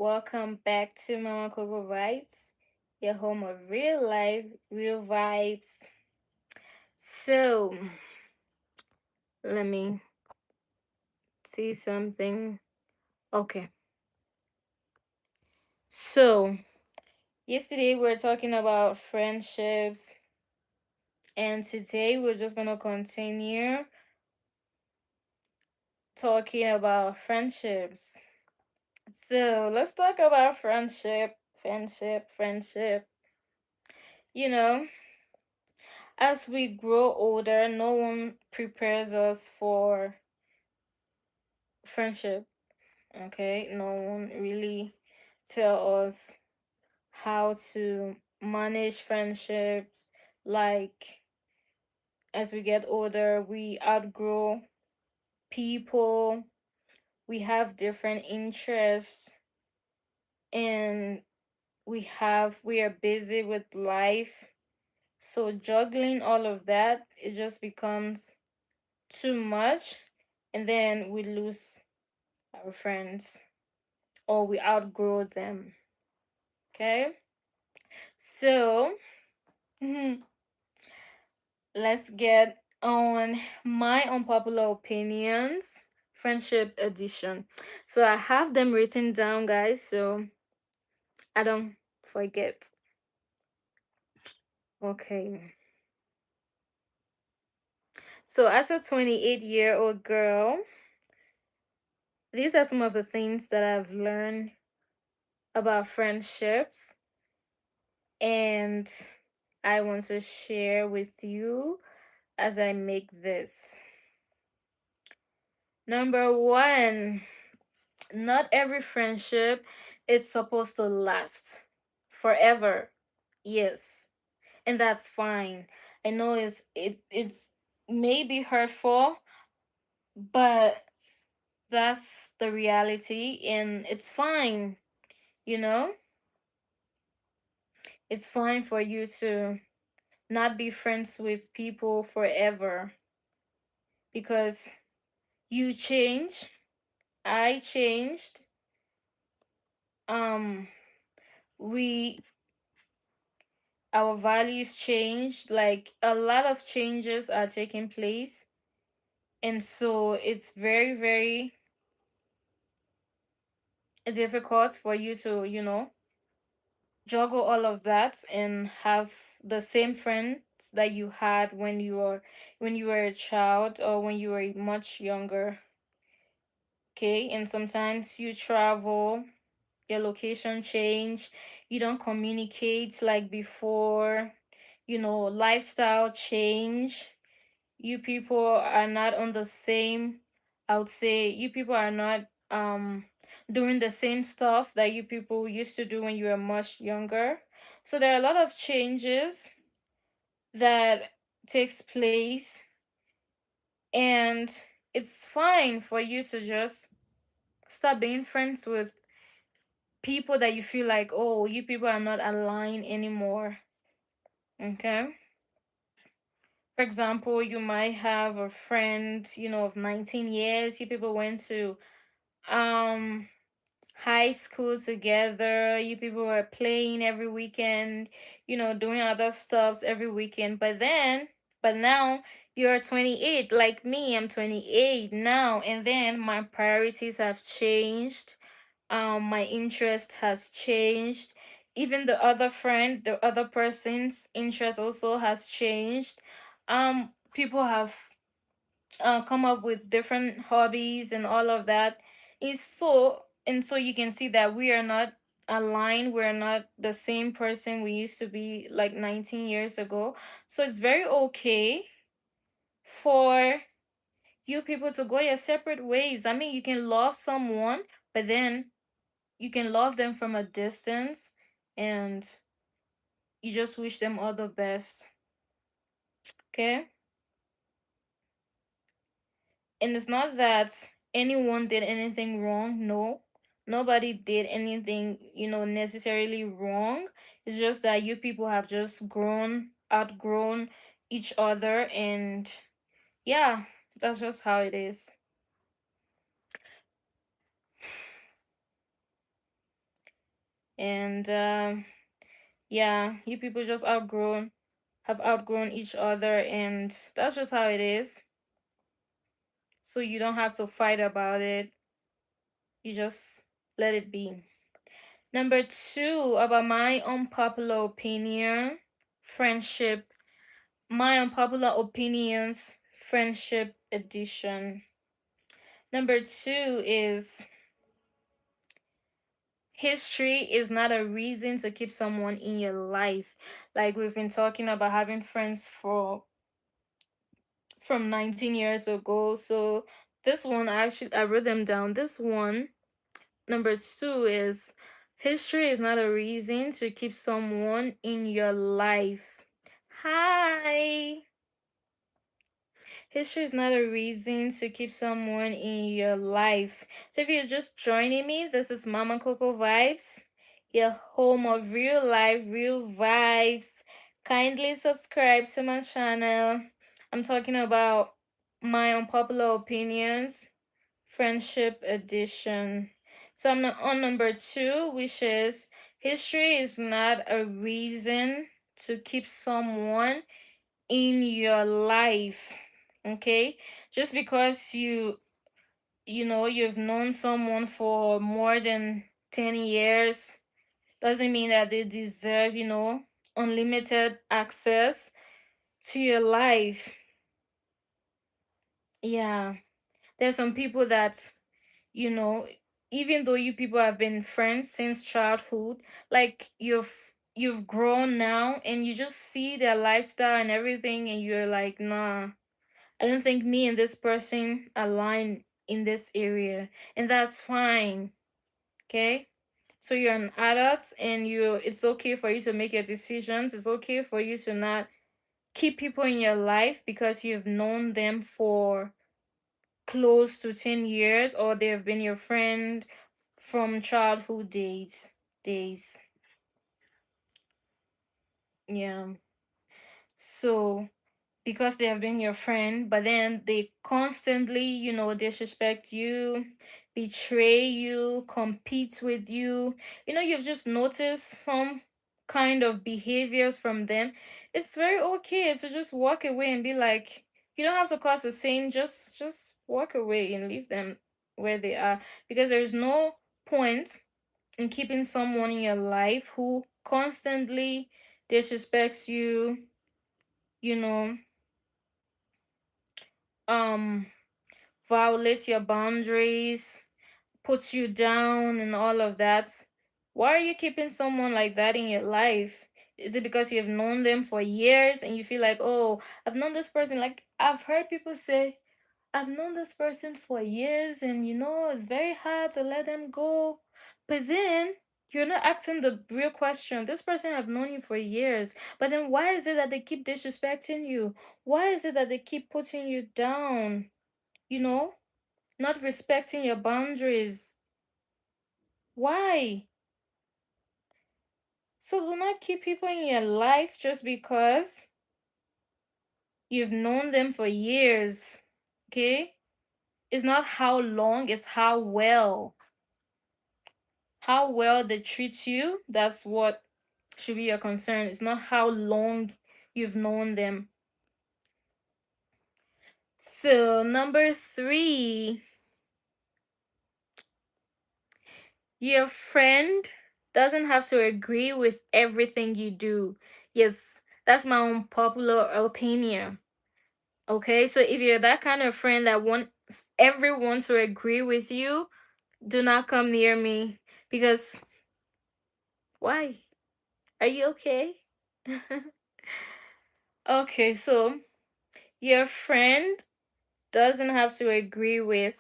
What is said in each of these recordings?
Welcome back to Mama Coco Vibes, your home of real life, real vibes. So, let me see something. Okay, so yesterday we were talking about friendships, and today we're just gonna continue talking about friendships. So, let's talk about friendship. You know, as we grow older, no one prepares us for friendship. Okay, no one really tell us how to manage friendships. Like, as we get older, we outgrow people, we have different interests, and we are busy with life. So juggling all of that, it just becomes too much, and then we lose our friends or we outgrow them. Okay, so let's get on my unpopular opinions, friendship edition. So I have them written down, guys, so I don't forget. Okay, so as a 28-year-old girl, these are some of the things that I've learned about friendships, and I want to share with you as I make this. Number one, not every friendship is supposed to last forever. Yes, and that's fine. I know it's maybe hurtful, but that's the reality, and it's fine. You know, it's fine for you to not be friends with people forever because you change. I changed. Um, we our values changed, like a lot of changes are taking place, and so it's very difficult for you to juggle all of that and have the same friends that you had when you were a child or when you were much younger. Okay, and sometimes you travel, your location change, you don't communicate like before, lifestyle change. You people are not on the same, I would say you people are not doing the same stuff that you people used to do when you were much younger. So there are a lot of changes that takes place, and it's fine for you to just stop being friends with people that you feel like, oh, you people are not aligned anymore. Okay, for example, you might have a friend, of 19 years. You people went to um high school together. You people were playing every weekend, doing other stuffs every weekend. But now you're 28, like me. I'm 28 now, and then my priorities have changed. My interest has changed. Even the other person's interest also has changed. People have come up with different hobbies and all of that. And so you can see that we are not aligned. We're not the same person we used to be like 19 years ago. So it's very okay for you people to go your separate ways. I mean, you can love someone, but then you can love them from a distance, and you just wish them all the best. Okay, and it's not that anyone did anything wrong. No, nobody did anything, necessarily wrong. It's just that you people have just outgrown each other, and yeah, that's just how it is. And yeah, you people just have outgrown each other, and that's just how it is. So you don't have to fight about it. You just let it be. Number two, about my unpopular opinion, friendship. My unpopular opinions, friendship edition. Number two is history is not a reason to keep someone in your life. Like we've been talking about having friends for from 19 years ago. So this one I wrote them down. This one, number two, is history is not a reason to keep someone in your life. Hi. History is not a reason to keep someone in your life. So if you're just joining me, this is Mama Coco Vibes, your home of real life, real vibes. Kindly subscribe to my channel. I'm talking about my unpopular opinions, friendship edition. So I'm on number two, which is history is not a reason to keep someone in your life. Okay, just because you've known someone for more than 10 years doesn't mean that they deserve unlimited access to your life. Yeah, there's some people that you know even though you people have been friends since childhood, like you've grown now and you just see their lifestyle and everything, and you're like, nah, I don't think me and this person align in this area, and that's fine. Okay? So you're an adult, and it's okay for you to make your decisions. It's okay for you to not keep people in your life because you've known them for close to 10 years, or they've been your friend from childhood days. Yeah. So because they have been your friend, but then they constantly, disrespect you, betray you, compete with you. You've just noticed some kind of behaviors from them. It's very okay to just walk away and be like, you don't have to cause a scene, just walk away and leave them where they are, because there's no point in keeping someone in your life who constantly disrespects you, you know um violates your boundaries, puts you down and all of that. Why are you keeping someone like that in your life? Is it because you've known them for years and you feel like, oh, I've known this person? Like, I've heard people say, I've known this person for years, and it's very hard to let them go. But then you're not asking the real question. This person have known you for years, but then why is it that they keep disrespecting you? Why is it that they keep putting you down? You know, not respecting your boundaries. Why? So do not keep people in your life just because you've known them for years. Okay? It's not how long, it's how well. How well they treat you, that's what should be your concern. It's not how long you've known them. So, number three, your friend doesn't have to agree with everything you do. Yes, that's my own popular opinion. Okay, so if you're that kind of friend that wants everyone to agree with you, do not come near me, because why? Are you okay? Okay, so your friend doesn't have to agree with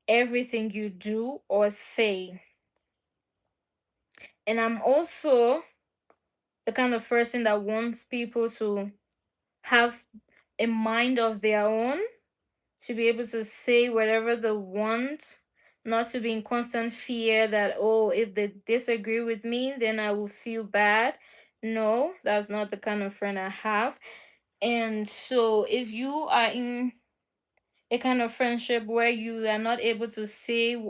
everything you do or say. And I'm also the kind of person that wants people to have a mind of their own, to be able to say whatever they want, not to be in constant fear that, oh, if they disagree with me, then I will feel bad. No, that's not the kind of friend I have. And so if you are in a kind of friendship where you are not able to say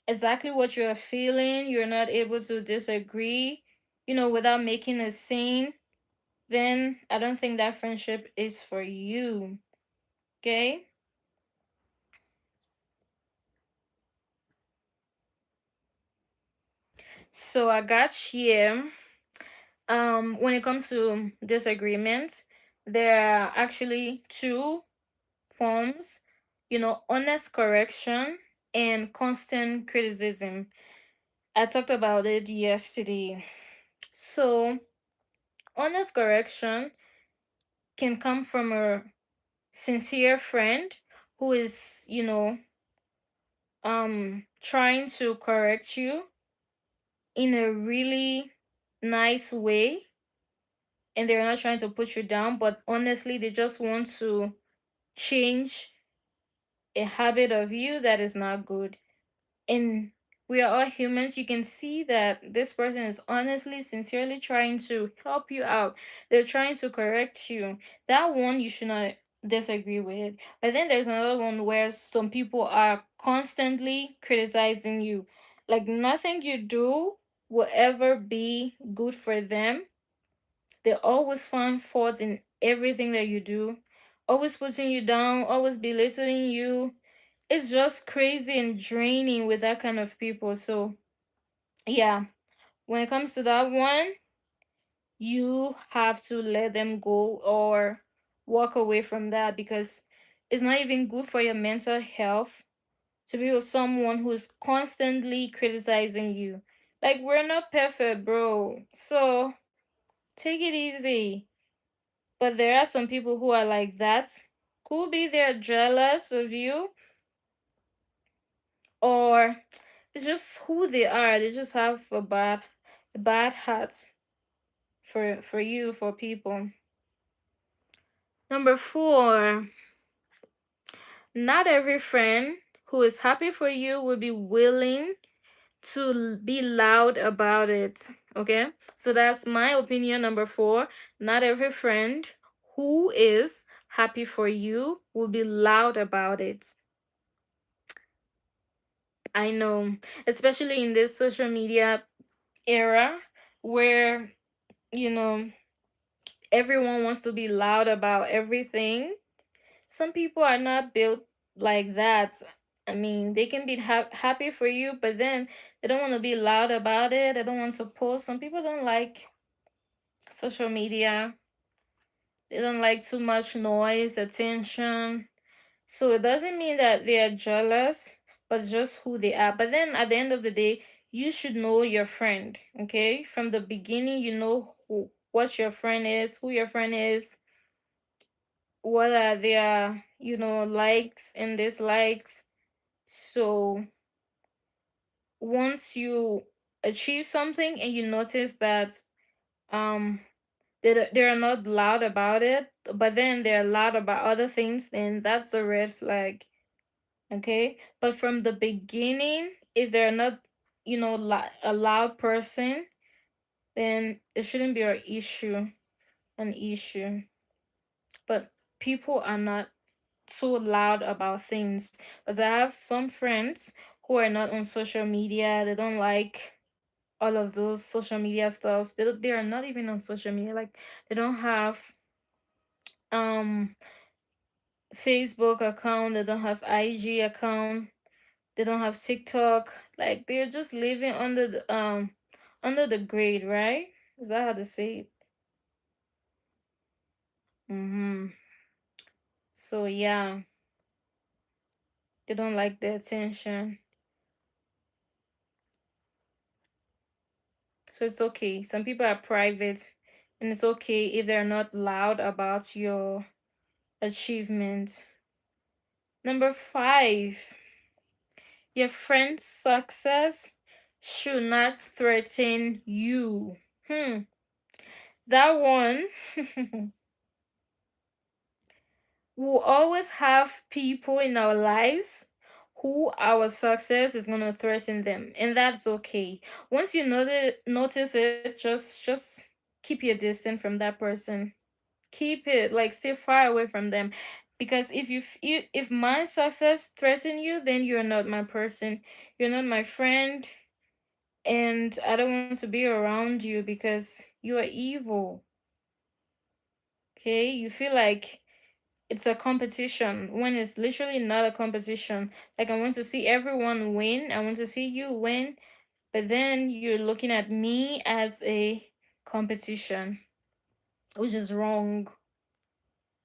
exactly what you're feeling, you're not able to disagree, without making a scene, then I don't think that friendship is for you. Okay? So I got here. When it comes to disagreements, there are actually two forms, honest correction and constant criticism. I talked about it yesterday. So, honest correction can come from a sincere friend who is, trying to correct you in a really nice way, and they're not trying to put you down, but honestly, they just want to change a habit of you that is not good. And we are all humans. You can see that this person is honestly, sincerely trying to help you out. They're trying to correct you. That one you should not disagree with. But then there's another one where some people are constantly criticizing you. Like nothing you do will ever be good for them. They always find faults in everything that you do, always putting you down, always belittling you. It's just crazy and draining with that kind of people. So, yeah, when it comes to that one, you have to let them go or walk away from that, because it's not even good for your mental health to be with someone who's constantly criticizing you. Like, we're not perfect, bro. So, take it easy. But there are some people who are like that. Could be they're jealous of you, or it's just who they are. They just have a bad heart for you, for people. Number four, not every friend who is happy for you will be willing to be loud about it. Okay? So that's my opinion. Number four, not every friend who is happy for you will be loud about it. I know, especially in this social media era where, you know, everyone wants to be loud about everything. Some people are not built like that. I mean, they can be happy for you, but then they don't want to be loud about it. They don't want to post. Some people don't like social media, they don't like too much noise, attention. So it doesn't mean that they are jealous, but just who they are. But then at the end of the day, you should know your friend, okay? From the beginning, you know what your friend is, who your friend is, what are their, likes and dislikes. So once you achieve something and you notice that um they're not loud about it, but then they're loud about other things, then that's a red flag. Okay, but from the beginning, if they're not, a loud person, then it shouldn't be an issue. But people are not so loud about things, because I have some friends who are not on social media. They don't like all of those social media stuff. They are not even on social media. Like, they don't have um Facebook account, they don't have IG account, they don't have TikTok. Like, they're just living under the grade, right? Is that how to say it? Mm-hmm. So yeah, they don't like the attention. So it's okay. Some people are private, and it's okay if they're not loud about your achievement. Number five, your friend's success should not threaten you. Hmm. That one, we'll always have people in our lives who our success is going to threaten them, and that's okay. Once you notice it, just keep your distance from that person. Keep it, like, stay far away from them. Because if my success threaten you, then you're not my person. You're not my friend, and I don't want to be around you because you are evil. Okay? You feel like it's a competition when it's literally not a competition. Like, I want to see everyone win. I want to see you win, but then you're looking at me as a competition, which is wrong,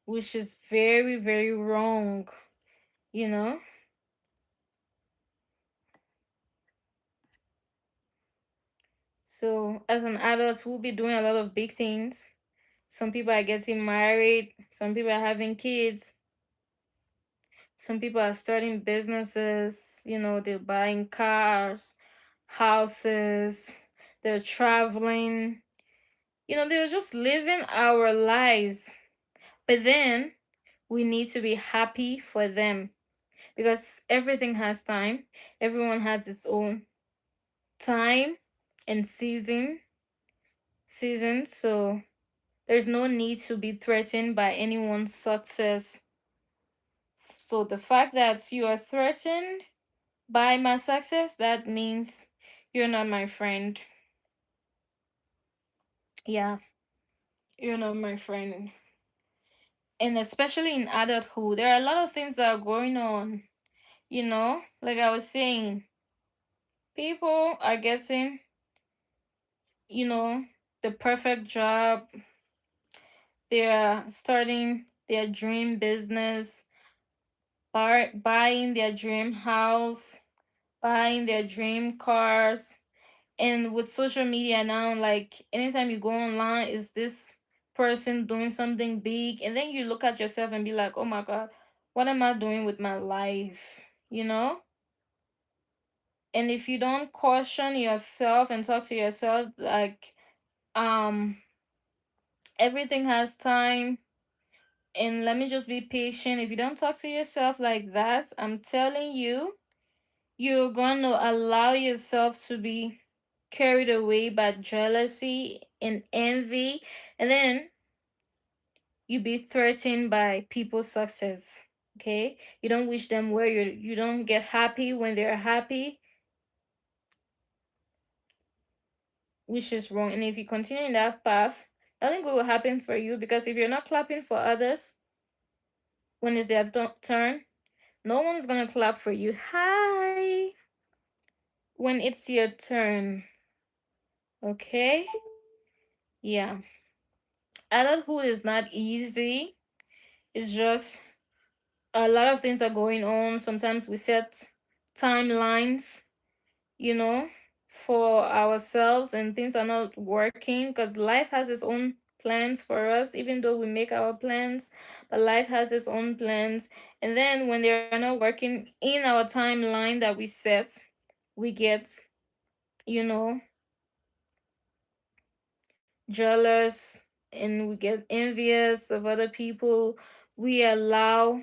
which is very, very wrong, you know? So, as an adult, we'll be doing a lot of big things. Some people are getting married, some people are having kids, some people are starting businesses, they're buying cars, houses, they're traveling, they're just living our lives. But then we need to be happy for them because everything has time. Everyone has its own time and season. So there's no need to be threatened by anyone's success. So the fact that you are threatened by my success, that means you're not my friend. Yeah, you're not my friend. And especially in adulthood, there are a lot of things that are going on. Like I was saying, people are getting, you know, the perfect job. They're starting their dream business, buying their dream house, buying their dream cars. And with social media now, like anytime you go online, is this person doing something big? And then you look at yourself and be like, oh my God, what am I doing with my life? You know? And if you don't caution yourself and talk to yourself, like, um, everything has time, and let me just be patient. If you don't talk to yourself like that, I'm telling you, you're going to allow yourself to be carried away by jealousy and envy, and then you be threatened by people's success. Okay, you don't wish them well, you don't get happy when they're happy, which is wrong. And if you continue in that path, nothing good will happen for you, because if you're not clapping for others when it's their turn, no one's gonna clap for you. Hi, when it's your turn. Okay, yeah. Adulthood is not easy. It's just a lot of things are going on. Sometimes we set timelines, you know, for ourselves, and things are not working because life has its own plans for us, even though we make our plans, but life has its own plans. And then when they're not working in our timeline that we set, we get, you know, jealous, and we get envious of other people. We allow,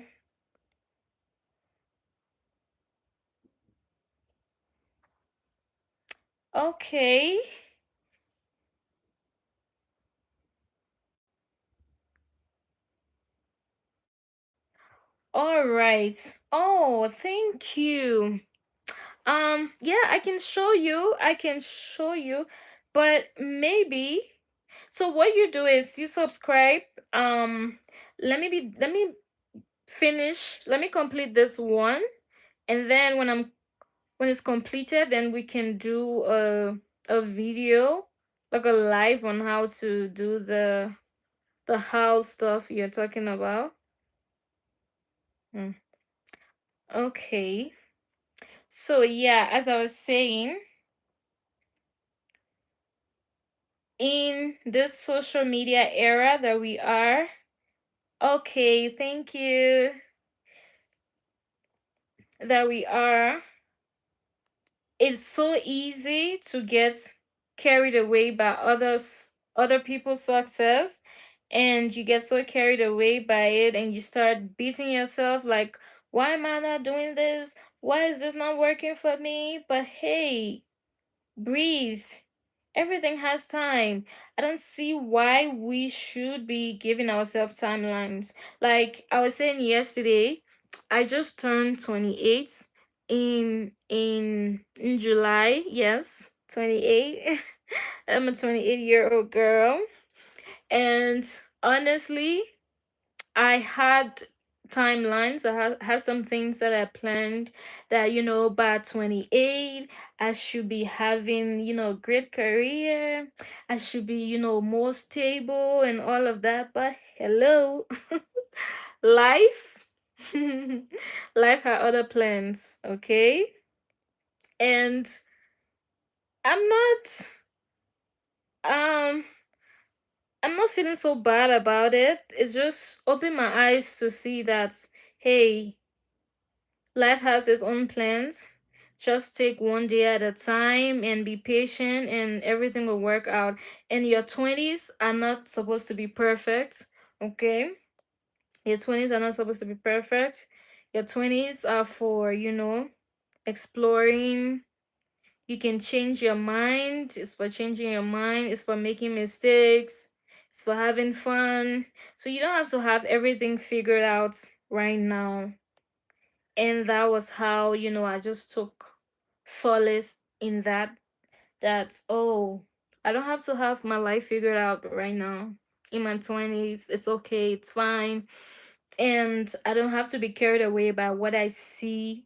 okay, all right. Oh, thank you. Yeah, I can show you, but maybe, so what you do is you subscribe. Um, let me finish, let me complete this one, and then when it's completed, then we can do a video, like a live on how to do the house stuff you're talking about. Hmm. Okay. So yeah, as I was saying, in this social media era that we are, okay, thank you, that we are, it's so easy to get carried away by other people's success, and you get so carried away by it, and you start beating yourself like, why am I not doing this? Why is this not working for me? But hey, breathe. Everything has time. I don't see why we should be giving ourselves timelines. Like I was saying yesterday, I just turned 28 in July. Yes, 28. I'm a 28-year-old girl. And honestly, I had timelines. I had some things that I planned that, by 28, I should be having, great career. I should be, more stable and all of that. But hello, life, life had other plans, okay? And I'm not, um, I'm not feeling so bad about it. It's just opened my eyes to see that, hey, life has its own plans. Just take one day at a time and be patient, and everything will work out. And your 20s are not supposed to be perfect, okay? Your 20s are not supposed to be perfect. Your 20s are for, exploring. You can change your mind. It's for changing your mind, it's for making mistakes, it's for having fun. So you don't have to have everything figured out right now. And that was how, I just took solace in that, oh, I don't have to have my life figured out right now. In my 20s, it's okay, it's fine. And I don't have to be carried away by what I see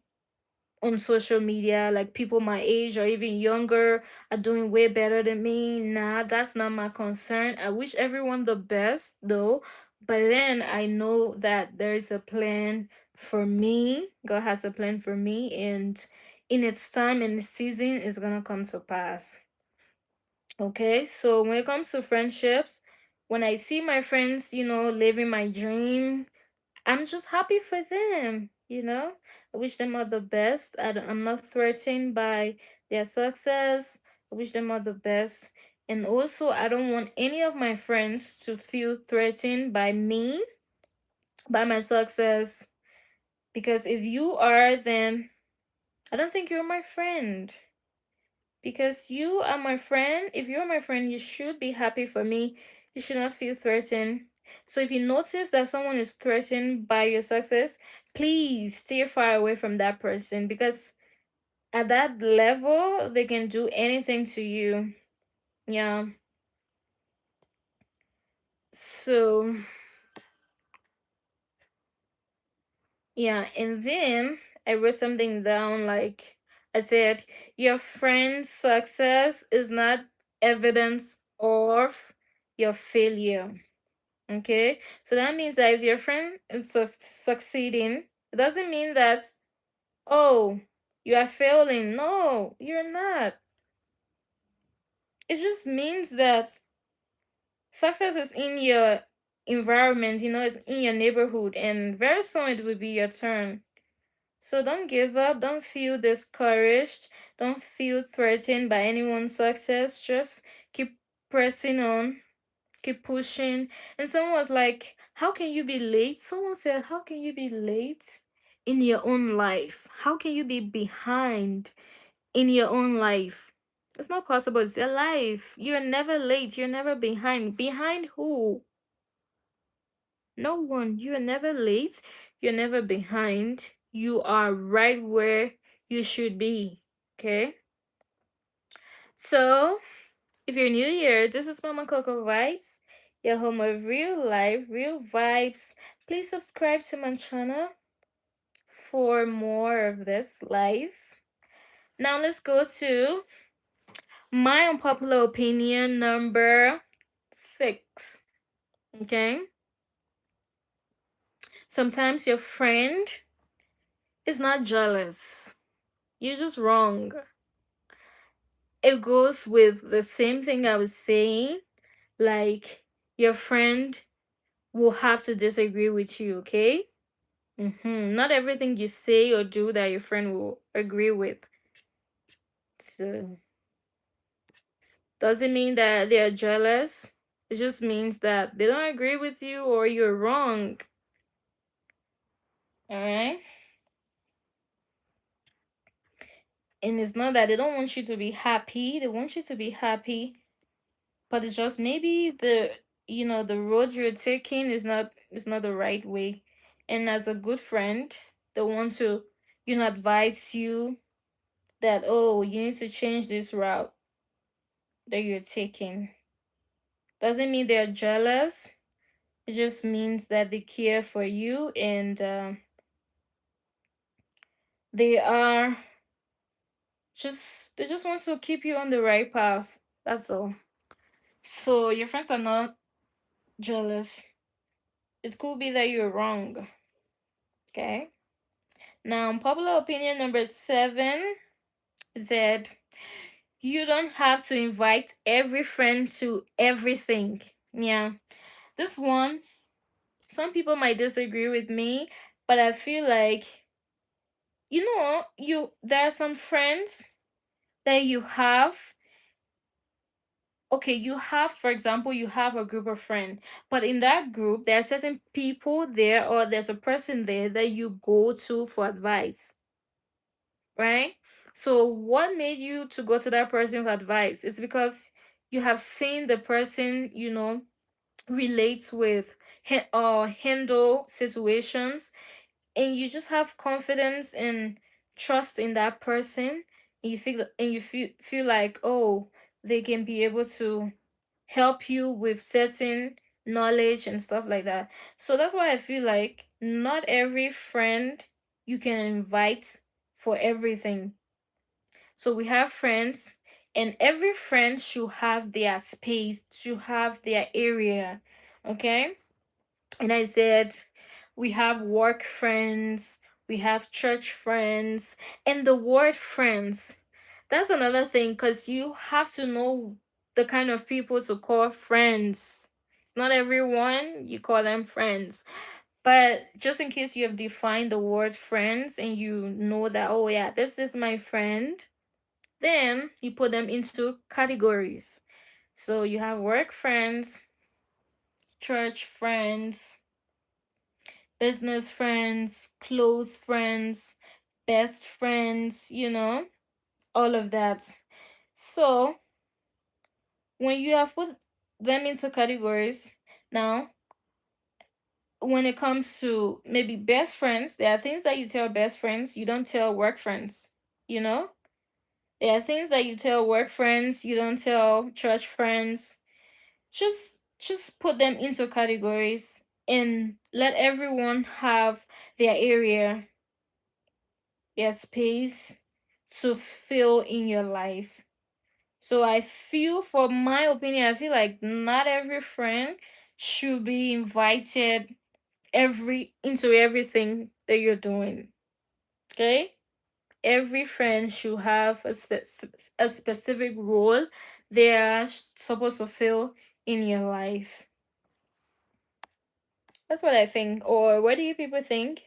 on social media, like people my age or even younger are doing way better than me. Nah, that's not my concern. I wish everyone the best though, but then I know that there is a plan for me. God has a plan for me, and in its time and season it's gonna come to pass. Okay, so when it comes to friendships, when I see my friends, living my dream, I'm just happy for them. I wish them all the best. I'm not threatened by their success. I wish them all the best. And also, I don't want any of my friends to feel threatened by me, by my success. Because if you are, then I don't think you're my friend. Because you are my friend. If you're my friend, you should be happy for me. You should not feel threatened. So if you notice that someone is threatened by your success, please stay far away from that person, because at that level they can do anything to you. Yeah. So yeah, and then I wrote something down, like I said, your friend's success is not evidence of your failure. Okay, so that means that if your friend is succeeding, it doesn't mean that, oh, you are failing. No, you're not. It just means that success is in your environment, it's in your neighborhood, and very soon it will be your turn. So don't give up, don't feel discouraged, don't feel threatened by anyone's success. Just keep pressing on, keep pushing. And someone was like, how can you be late? Someone said, how can you be late in your own life? How can you be behind in your own life? It's not possible. It's your life. You're never late, you're never behind. Behind who? No one. You're never late, you're never behind. You are right where you should be. Okay, so if you're new here, this is Mama Coco Vibes, your home of real life, real vibes. Please subscribe to my channel for more of this life. Now let's go to my unpopular opinion number 6. Okay? Sometimes your friend is not jealous. You're just wrong. It goes with the same thing I was saying. Like, your friend will have to disagree with you, okay? Not everything you say or do that your friend will agree with. So, doesn't mean that they're jealous. It just means that they don't agree with you or you're wrong. All right? And it's not that they don't want you to be happy, they want you to be happy, but it's just maybe the road you're taking is not the right way. And as a good friend, they want to advise you that, oh, you need to change this route that you're taking. Doesn't mean they're jealous. It just means that they care for you, and they are they just want to keep you on the right path. That's all. So your friends are not jealous. It could be that you're wrong. Okay. Now, popular opinion number 7 said you don't have to invite every friend to everything. Yeah, this one, some people might disagree with me, but I feel like, there are some friends that you have. Okay, you have, for example, you have a group of friends, but in that group, there are certain people there, or there's a person there that you go to for advice, right? So, what made you to go to that person for advice? It's because you have seen the person, relates with, or handle situations, and you just have confidence and trust in that person, and you feel like, oh, they can be able to help you with certain knowledge and stuff like that. So that's why I feel like not every friend you can invite for everything. So we have friends, and every friend should have their space, should have their area. Okay? And I said, we have work friends, we have church friends, and the word friends. That's another thing, because you have to know the kind of people to call friends. It's not everyone you call them friends. But just in case you have defined the word friends and you know that, oh, yeah, this is my friend, then you put them into categories. So you have work friends, church friends, business friends, close friends, best friends, all of that. So, when you have put them into categories, now, when it comes to maybe best friends, there are things that you tell best friends, you don't tell work friends, you know? There are things that you tell work friends, you don't tell church friends. Just put them into categories and let everyone have their area, their space to fill in your life. So I feel, for my opinion, I feel like not every friend should be invited every into everything that you're doing. Okay? Every friend should have a specific role they are supposed to fill in your life. That's what I think. Or what do you people think?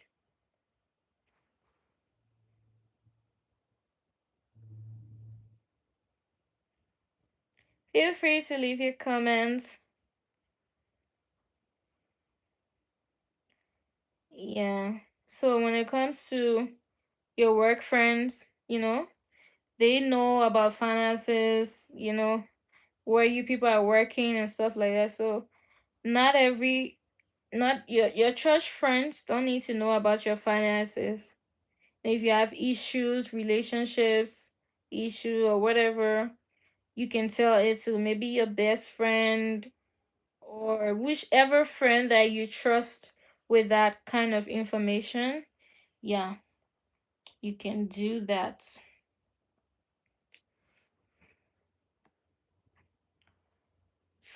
Feel free to leave your comments. Yeah. So when it comes to your work friends, they know about finances, where you people are working and stuff like that. So not every not your church friends don't need to know about your finances. If you have issues, relationships, issue or whatever, you can tell it to maybe your best friend, or whichever friend that you trust with that kind of information. Yeah, you can do that.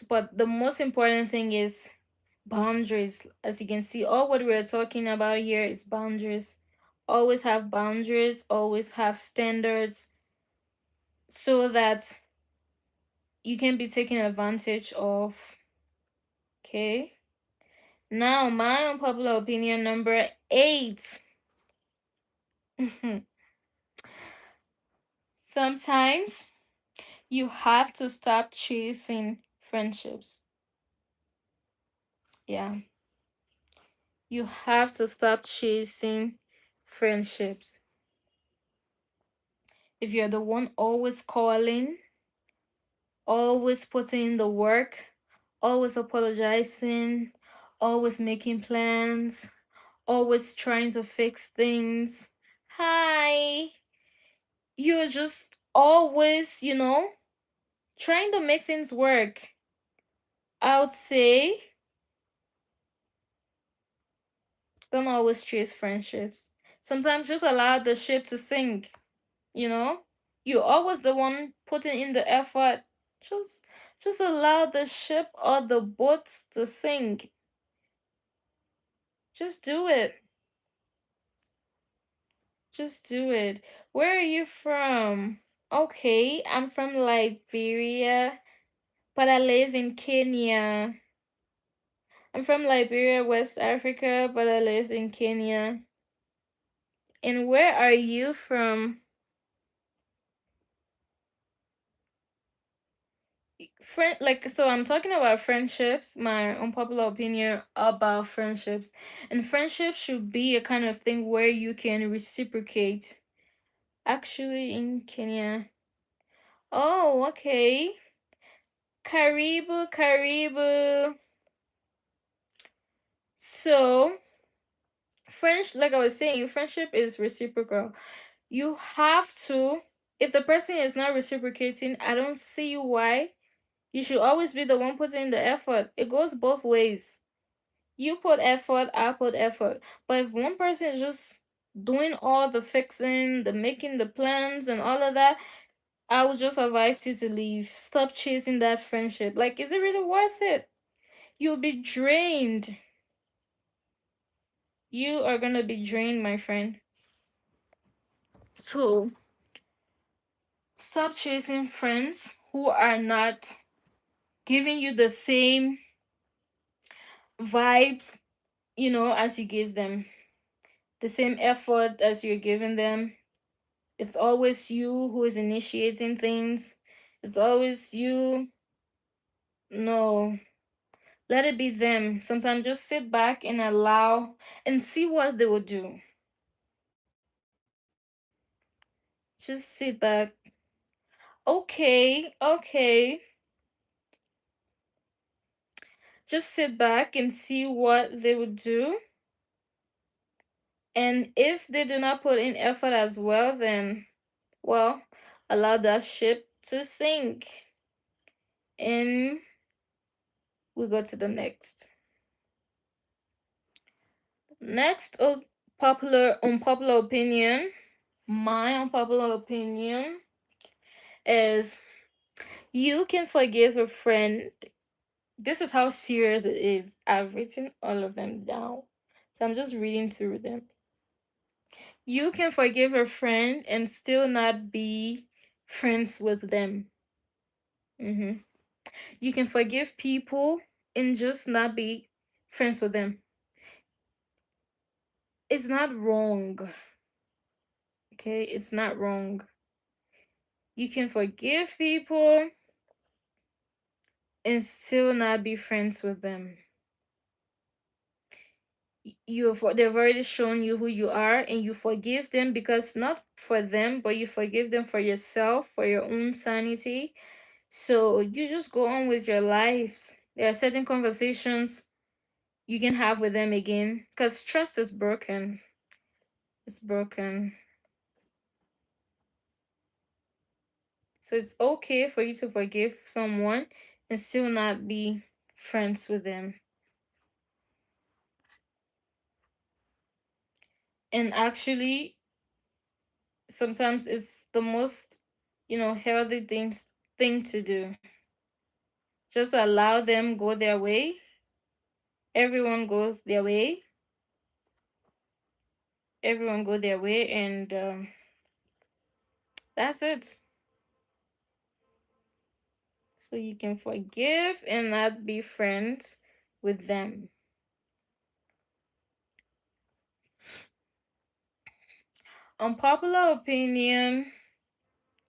But the most important thing is boundaries. As you can see, all what we're talking about here is boundaries. Always have boundaries, always have standards, so that you can be taken advantage of. Okay. Now, my unpopular opinion number 8. Sometimes you have to stop chasing friendships. Yeah. You have to stop chasing friendships. if you're the one always calling, always putting in the work, always apologizing, always making plans, always trying to fix things. Hi. You're just always, trying to make things work. I would say don't always chase friendships. Sometimes just allow the ship to sink, you know? You're always the one putting in the effort. Just just allow the ship or the boats to sink. Just do it. Just do it. Where are you from? Okay, I'm from Liberia, but I live in Kenya. I'm from Liberia, West Africa, but I live in Kenya. And where are you from? Friend, like, so I'm talking about friendships, my unpopular opinion about friendships. And friendship should be a kind of thing where you can reciprocate. Actually, in Kenya. Oh, okay. Karibu, Karibu. So, like I was saying, friendship is reciprocal. You have to, if the person is not reciprocating, I don't see why. You should always be the one putting in the effort. It goes both ways. You put effort, I put effort. But if one person is just doing all the fixing, the making the plans and all of that, I would just advise you to leave. Stop chasing that friendship. Like, is it really worth it? You'll be drained. You are gonna be drained, my friend. So stop chasing friends who are not giving you the same vibes, as you give them, the same effort as you're giving them. It's always you who is initiating things. It's always you. No, let it be them. Sometimes just sit back and allow and see what they will do. Just sit back. Okay, okay. Just sit back and see what they would do. And if they do not put in effort as well, then, well, allow that ship to sink. And we go to the next. Next, popular unpopular opinion. My unpopular opinion is you can forgive a friend. This is how serious it is. I've written all of them down. So I'm just reading through them. You can forgive a friend and still not be friends with them. hmm You can forgive people and just not be friends with them. It's not wrong. Okay, it's not wrong. You can forgive people and still not be friends with them. They've already shown you who you are, and you forgive them because not for them, but you forgive them for yourself, for your own sanity. So you just go on with your lives. There are certain conversations you can have with them again because trust is broken. It's broken. So it's okay for you to forgive someone and still not be friends with them. And actually, sometimes it's the most, healthy thing to do. Just allow them go their way. Everyone goes their way. Everyone go their way, and that's it. So you can forgive and not be friends with them. Unpopular opinion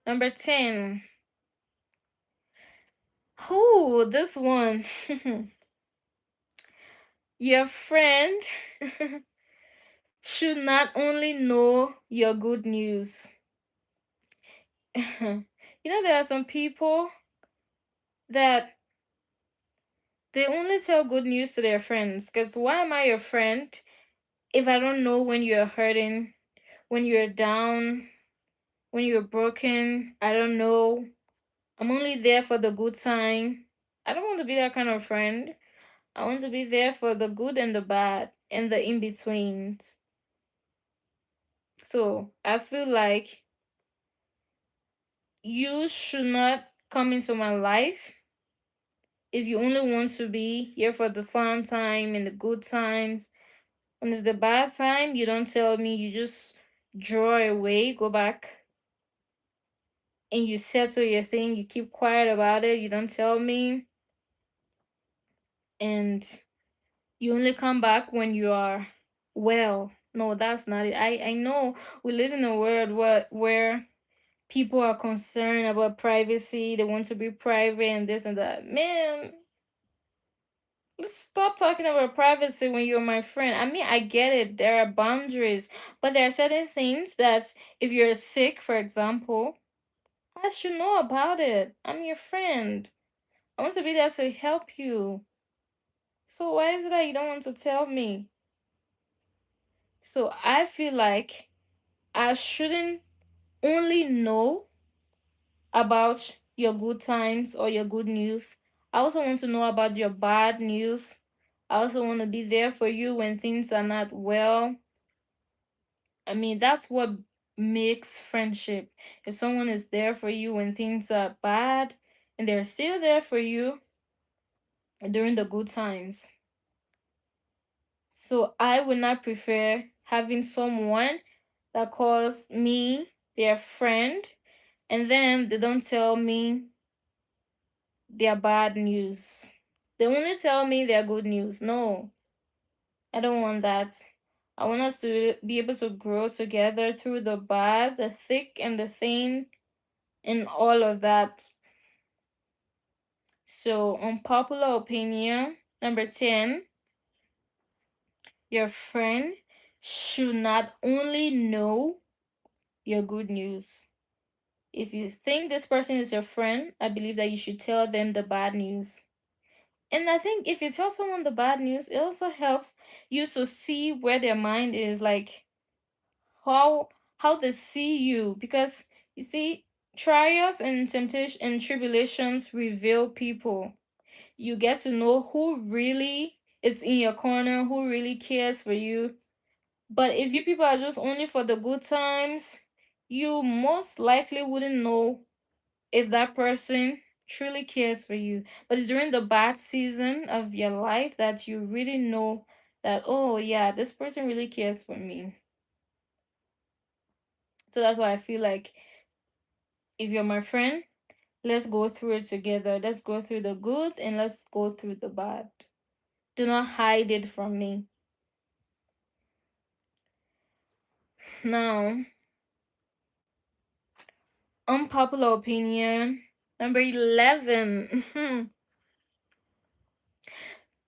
number 10. Who this one? Your friend should not only know your good news, There are some people that they only tell good news to their friends. Because why am I your friend if I don't know when you're hurting, when you're down, when you're broken? I don't know. I'm only there for the good time. I don't want to be that kind of friend. I want to be there for the good and the bad and the in betweens. So I feel like you should not come into my life if you only want to be here for the fun time and the good times. When it's the bad time, you don't tell me, you just draw away, go back, and you settle your thing, you keep quiet about it, you don't tell me, and you only come back when you are well. No, that's not it. I know we live in a world where people are concerned about privacy, they want to be private and this and that. Man, let's stop talking about privacy when you're my friend. I mean, I get it, there are boundaries, but there are certain things that if you're sick, for example, I should know about it. I'm your friend. I want to be there to help you. So why is it that you don't want to tell me? So I feel like I shouldn't only know about your good times or your good news. I also want to know about your bad news. I also want to be there for you when things are not well. I mean, that's what makes friendship. If someone is there for you when things are bad and they're still there for you during the good times. So I would not prefer having someone that calls me their friend and then they don't tell me their bad news. They only tell me their good news. No, I don't want that. I want us to be able to grow together through the bad, the thick, and the thin, and all of that. So, unpopular opinion number 10, your friend should not only know your good news. If you think this person is your friend, I believe that you should tell them the bad news. And I think if you tell someone the bad news, it also helps you to see where their mind is, like how they see you. Because you see, trials and temptation and tribulations reveal people. You get to know who really is in your corner, who really cares for you. But if you people are just only for the good times, you most likely wouldn't know if that person truly cares for you. But it's during the bad season of your life that you really know that, oh, yeah, this person really cares for me. So that's why I feel like if you're my friend, let's go through it together. Let's go through the good and let's go through the bad. Do not hide it from me. Now, unpopular opinion number 11.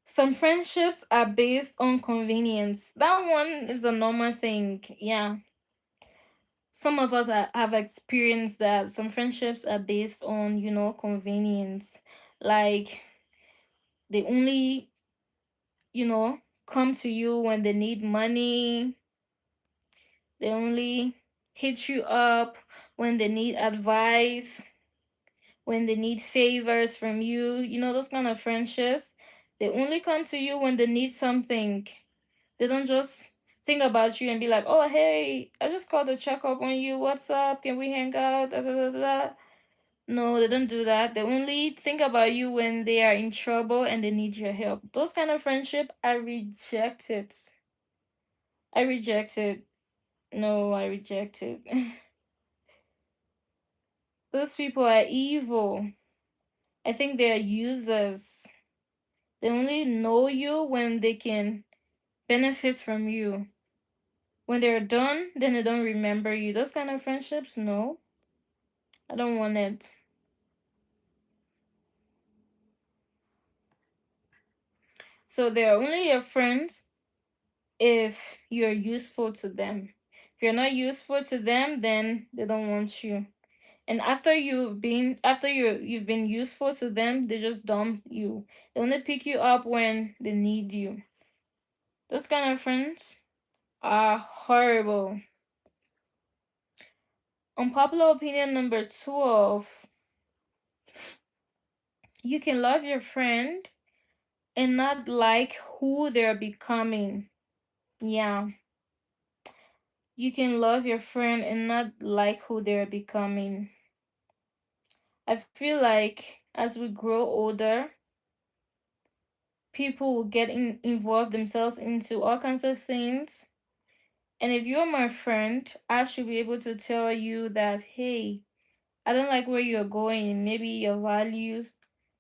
Some friendships are based on convenience. That one is a normal thing. Yeah. Some of us have experienced that some friendships are based on, convenience. Like they only, you know, come to you when they need money. They only hit you up when they need advice, when they need favors from you. Those kind of friendships. They only come to you when they need something. They don't just think about you and be like, oh, hey, I just called to check up on you. What's up? Can we hang out? Da, da, da, da. No, they don't do that. They only think about you when they are in trouble and they need your help. Those kind of friendship, I reject it. I reject it. No, I reject it. Those people are evil. I think they are users. They only know you when they can benefit from you. When they're done, then they don't remember you. Those kind of friendships, no, I don't want it. So they're only your friends if you're useful to them. If you're not useful to them, then they don't want you. And you've been useful to them, they just dump you. They only pick you up when they need you. Those kind of friends are horrible. Unpopular opinion number 12. You can love your friend and not like who they're becoming. Yeah. You can love your friend and not like who they're becoming. I feel like as we grow older, people will involve themselves into all kinds of things. And if you're my friend, I should be able to tell you that, hey, I don't like where you're going. Maybe your values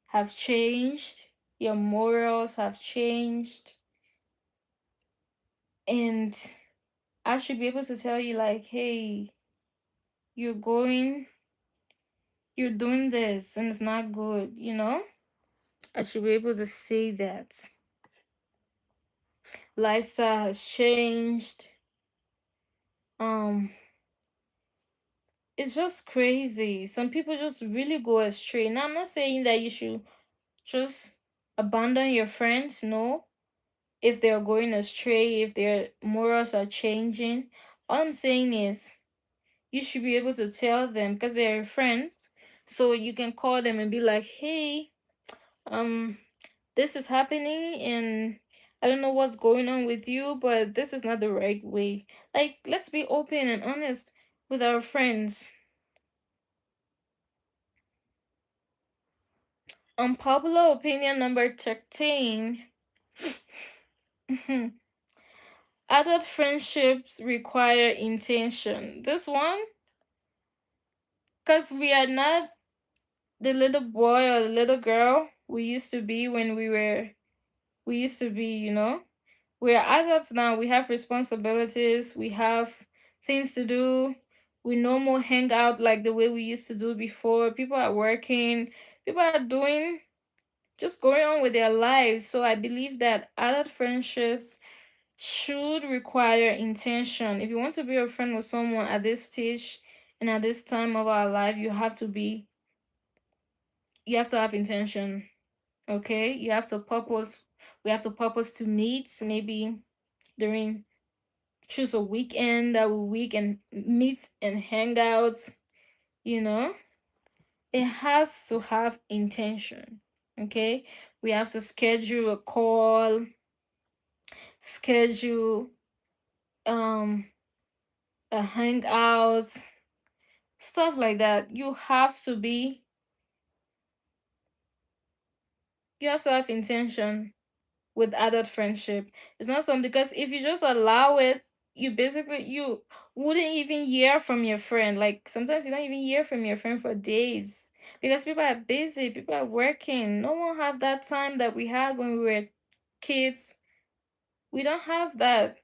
have changed, your morals have changed. And I should be able to tell you, like, hey, you're going, you're doing this and it's not good, you know? I should be able to say that. Lifestyle has changed. Um, it's just crazy. Some people just really go astray. Now, I'm not saying that you should just abandon your friends, no. If they're going astray, if their morals are changing, all I'm saying is you should be able to tell them because they're your friends. So you can call them and be like, hey, um, this is happening and I don't know what's going on with you, but this is not the right way. Like, let's be open and honest with our friends. Unpopular opinion number 13. Adult friendships require intention. This one, because we are not the little boy or the little girl we used to be when we used to be, you know? We're adults now. We have responsibilities. We have things to do. We no more hang out like the way we used to do before. People are working. People are doing just going on with their lives. So I believe that adult friendships should require intention. If you want to be a friend with someone at this stage and at this time of our life, you have to have intention. Okay? You have to purpose we have to purpose to meet maybe during choose a weekend that we can meet and hang out, you know. It has to have intention. Okay, we have to schedule a call, schedule um a hangout, stuff like that. You have to have intention with adult friendship. It's not something because if you just allow it, you wouldn't even hear from your friend. Like sometimes you don't even hear from your friend for days because people are busy, people are working. No one have that time that we had when we were kids. We don't have that.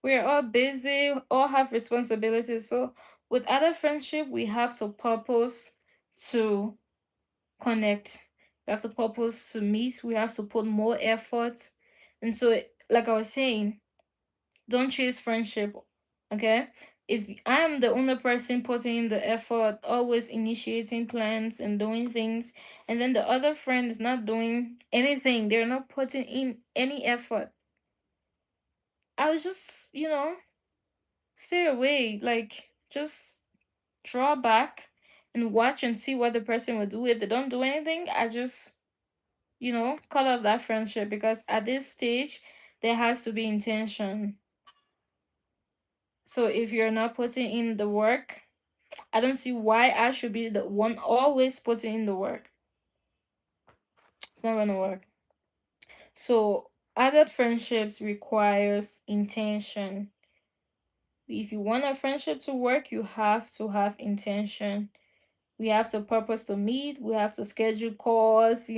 We're all busy, all have responsibilities. So with adult friendship, we have to purpose to connect. We have to purpose to meet. We have to put more effort. And so, like I was saying, don't chase friendship. Okay? If I'm the only person putting in the effort, always initiating plans and doing things, and then the other friend is not doing anything, they're not putting in any effort, I was just, stay away. Like, just draw back and watch and see what the person will do. If they don't do anything, I just cut off that friendship because at this stage there has to be intention. So if you're not putting in the work, I don't see why I should be the one always putting in the work. It's not gonna work. So adult friendships requires intention. If you want a friendship to work, you have to have intention. We have to purpose to meet, we have to schedule calls,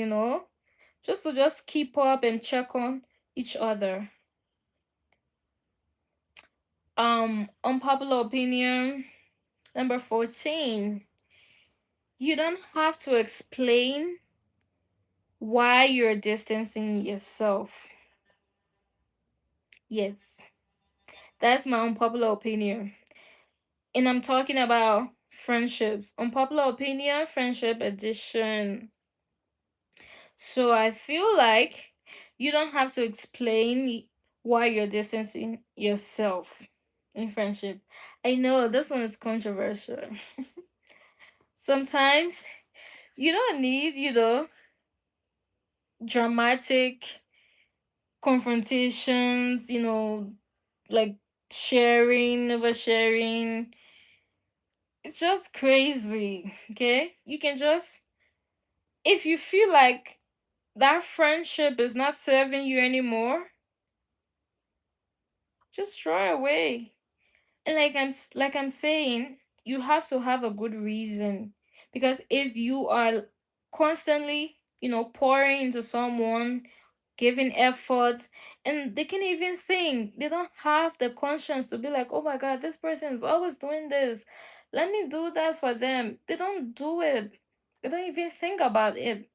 just keep up and check on each other. Unpopular opinion number 14. You don't have to explain why you're distancing yourself. Yes, that's my unpopular opinion. And I'm talking about friendships. Unpopular opinion, friendship edition. So I feel like you don't have to explain why you're distancing yourself in friendship. I know this one is controversial. Sometimes you don't need, dramatic confrontations, like sharing, oversharing. It's just crazy, okay? You can just, if you feel like that friendship is not serving you anymore, just throw it away. And like I'm saying, you have to have a good reason, because if you are constantly, pouring into someone, giving efforts, and they can even think, they don't have the conscience to be like, oh my god, this person is always doing this, let me do that for them. They don't do it. They don't even think about it.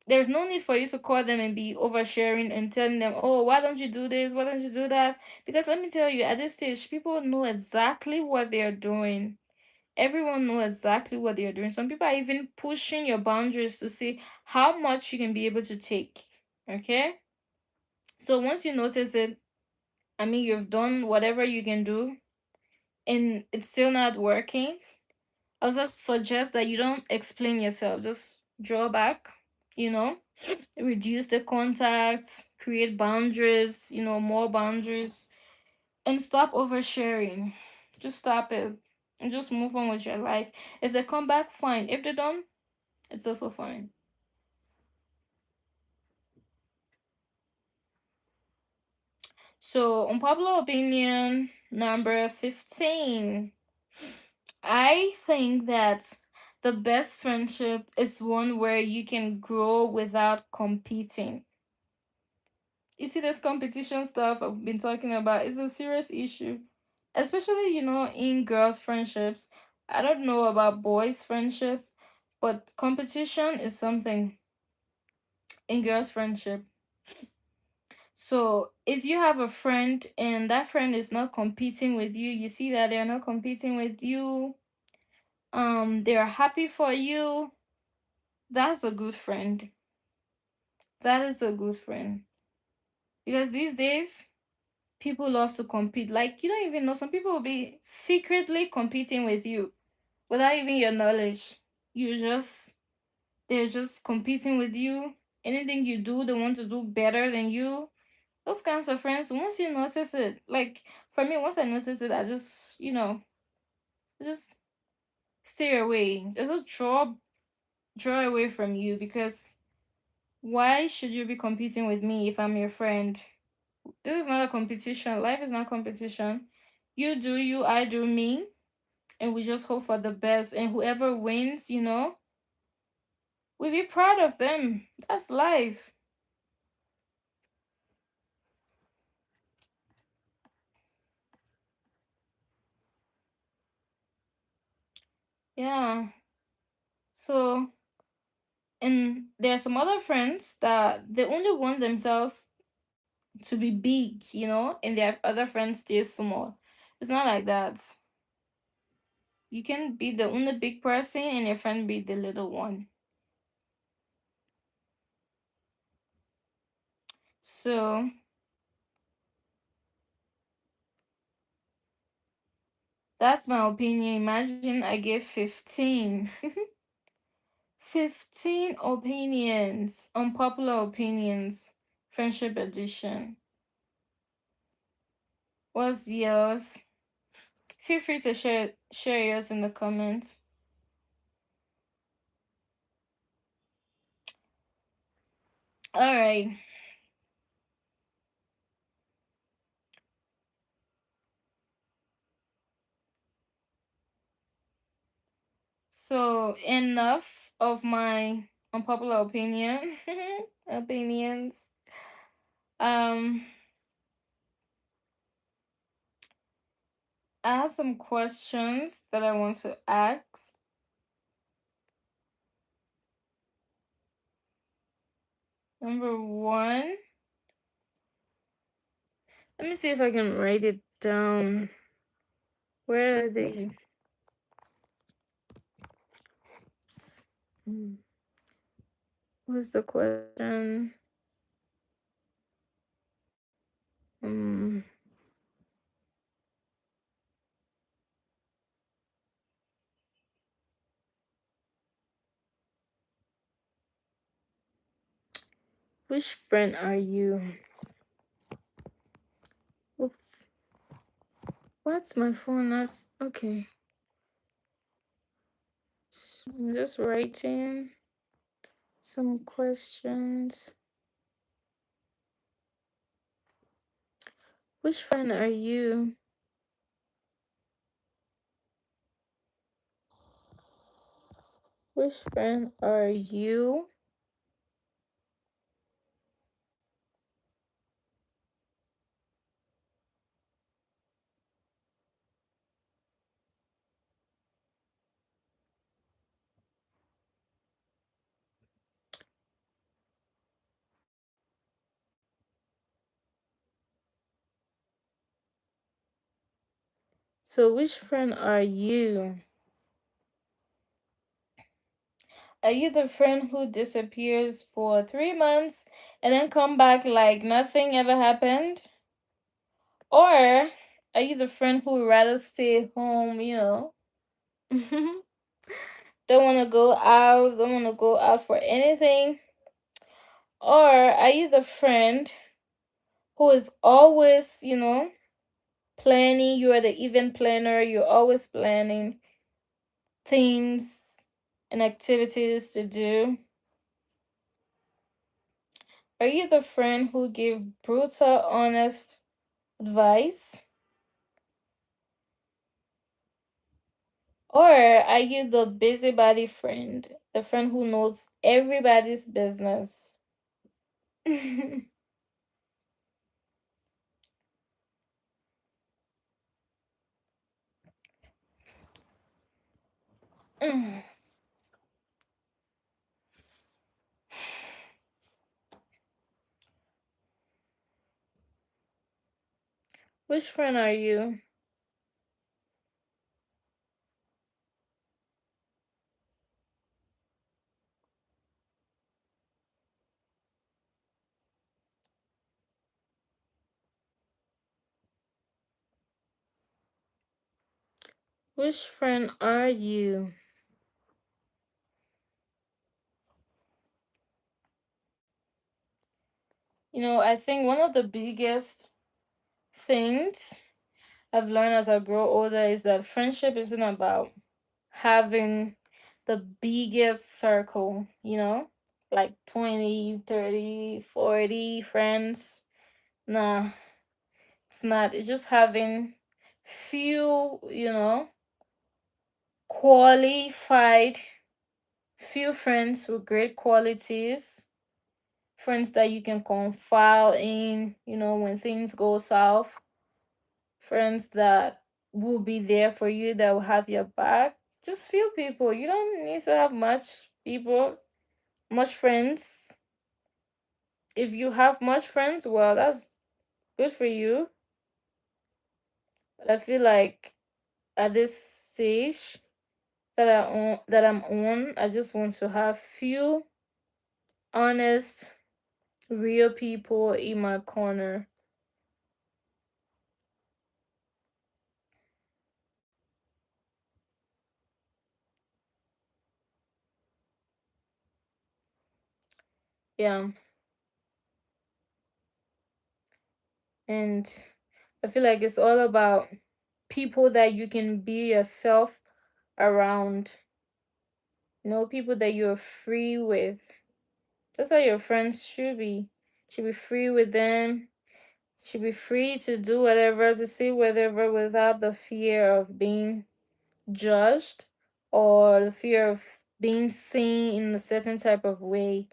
There's no need for you to call them and be oversharing and telling them, oh, why don't you do this? Why don't you do that? Because let me tell you, at this stage, people know exactly what they're doing. Everyone knows exactly what they're doing. Some people are even pushing your boundaries to see how much you can be able to take. Okay? So once you notice it, I mean, you've done whatever you can do and it's still not working, I'll just suggest that you don't explain yourself. Just draw back, you know, reduce the contacts, create boundaries, more boundaries, and stop oversharing. Just stop it and just move on with your life. If they come back, fine. If they don't, it's also fine. So, unpopular opinion number 15. I think that the best friendship is one where you can grow without competing. You see, this competition stuff I've been talking about is a serious issue, especially, in girls' friendships. I don't know about boys' friendships, but competition is something in girls' friendship. So if you have a friend and that friend is not competing with you, you see that they're not competing with you, they're happy for you, that's a good friend. That is a good friend. Because these days, people love to compete. Like, you don't even know, some people will be secretly competing with you without even your knowledge. You just, they're just competing with you. Anything you do, they want to do better than you. Those kinds of friends, once you notice it, like for me, once I notice it, I just, just stay away. Just draw away from you, because why should you be competing with me if I'm your friend? This is not a competition. Life is not competition. You do you, I do me, and we just hope for the best. And whoever wins, we be proud of them. That's life. Yeah. So, and there are some other friends that they only want themselves to be big, and their other friends stay small. It's not like that. You can be the only big person and your friend be the little one. So that's my opinion. Imagine I gave 15. 15 opinions, unpopular opinions, friendship edition. What's yours? Feel free to share yours in the comments. All right. So enough of my unpopular opinion opinions. Um, I have some questions that I want to ask. Number one, let me see if I can write it down. Where are they? Hmm. What's the question? Hmm. Which friend are you? Oops. What's my phone? That's okay. I'm just writing some questions. Which friend are you? Which friend are you? So, which friend are you? Are you the friend who disappears for 3 months and then come back like nothing ever happened? Or are you the friend who would rather stay home, don't want to go out, don't want to go out for anything? Or are you the friend who is always, planning? You are the event planner, you're always planning things and activities to do. Are you the friend who gives brutal, honest advice? Or are you the busybody friend, the friend who knows everybody's business? Mm. Which friend are you? Which friend are you? I think one of the biggest things I've learned as I grow older is that friendship isn't about having the biggest circle, like 20, 30, 40 friends. Nah, it's not. It's just having few, qualified, few friends with great qualities, friends that you can confide in, when things go south, friends that will be there for you, that will have your back. Just few people. You don't need to have much friends. If you have much friends, well, that's good for you. But I feel like at this stage that I'm on, I just want to have few honest, real people in my corner. Yeah. And I feel like it's all about people that you can be yourself around. People that you're free with. That's how your friends should be. Should be free with them. Should be free to do whatever, to say whatever without the fear of being judged or the fear of being seen in a certain type of way.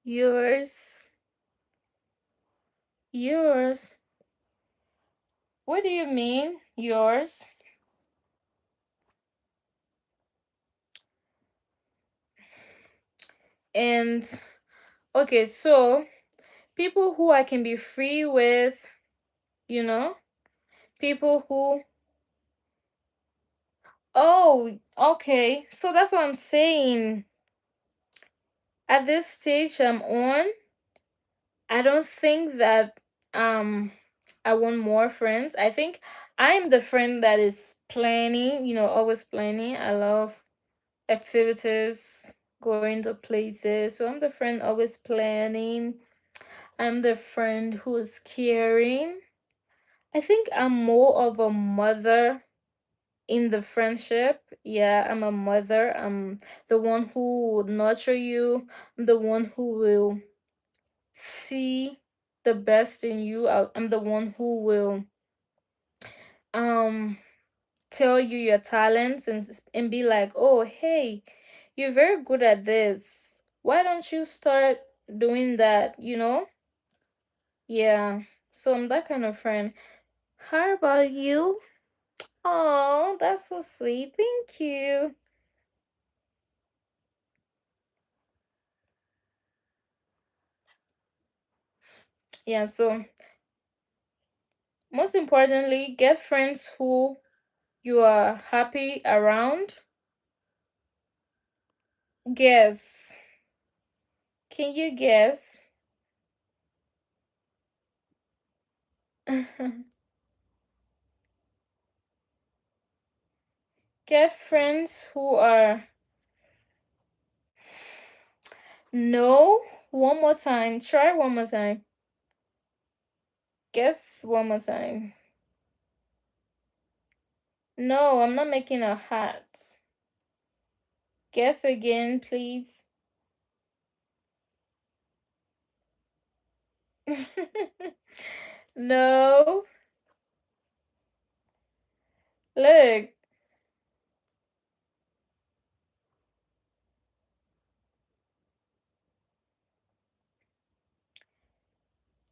Yours. Yours. What do you mean? Yours? And okay, so people who I can be free with, you know, people who, oh, okay. So that's what I'm saying. At this stage I'm on, I don't think that um I want more friends. I think I am the friend that is planning, always planning. I love activities, going to places. So I'm the friend always planning. I'm the friend who is caring. I think I'm more of a mother in the friendship. Yeah, I'm a mother. I'm the one who will nurture you. I'm the one who will see the best in you. I'm the one who will um tell you your talents and be like, "Oh, hey, you're very good at this. Why don't you start doing that?" Yeah. So I'm that kind of friend. How about you? Oh, that's so sweet. Thank you. Yeah, so most importantly, get friends who you are happy around. Guess. Can you guess? Get friends who are. No. One more time. Try one more time. Guess one more time. No, I'm not making a hat. Guess again, please. No. Look.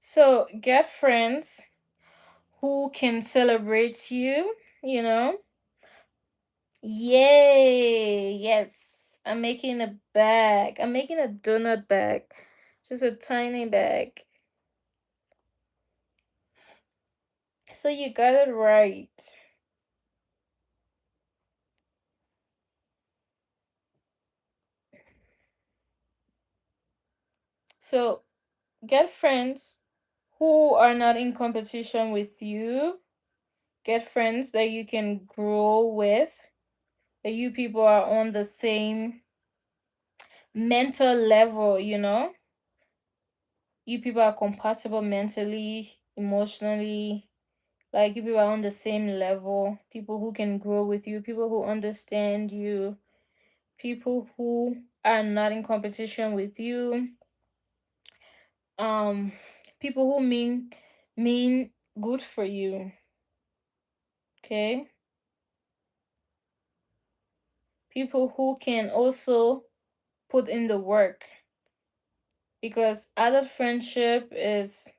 So get friends who can celebrate you, you know? Yay! Yes. I'm making a bag. I'm making a donut bag. Just a tiny bag. So you got it right. So get friends who are not in competition with you. Get friends that you can grow with. That you people are on the same mental level, You people are compatible mentally, emotionally. Like you people are on the same level. People who can grow with you, people who understand you, people who are not in competition with you. Um People who mean good for you. Okay? People who can also put in the work, because adult friendship is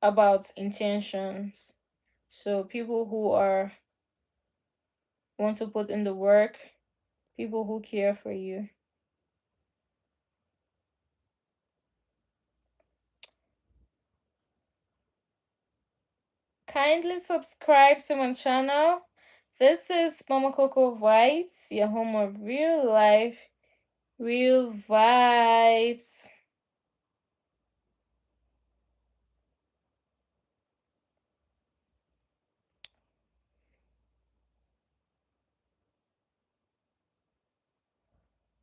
about intentions. So people who are want to put in the work, people who care for you. Kindly subscribe to my channel. This is Mama Coco Vibes, your home of real life, real vibes.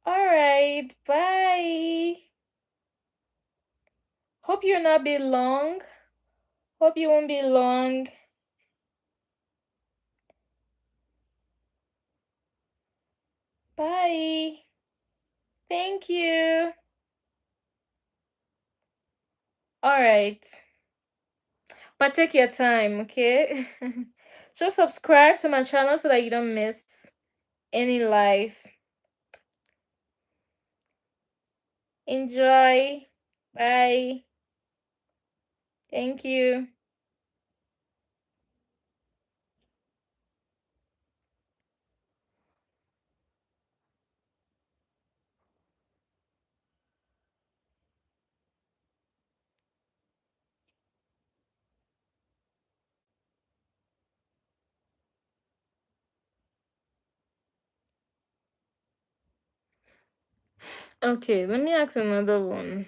Alright, bye. Hope you'll not be long. Hope you won't be long. Bye. Thank you. Alright. But take your time, okay? Just subscribe to my channel so that you don't miss any live. Enjoy. Bye. Thank you. Okay, let me ask another one.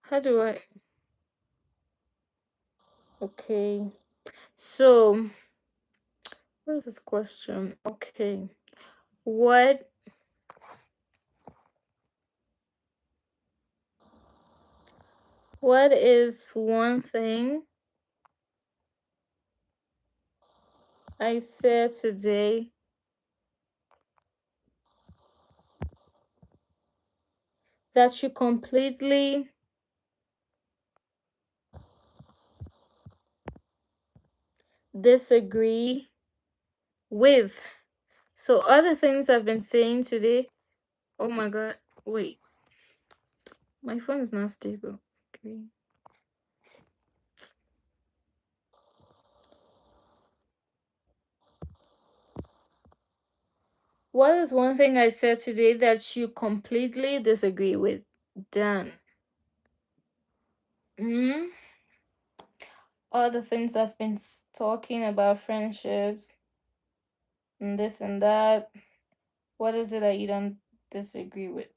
How do I? Okay. So, what is this question? Okay. What what is one thing I said today that you completely disagree with? So other things I've been saying today. Oh my god. Wait. My phone is not stable. Okay. What is one thing I said today that you completely disagree with? Done. Hmm. All the things I've been talking about friendships and this and that. What is it that you don't disagree with?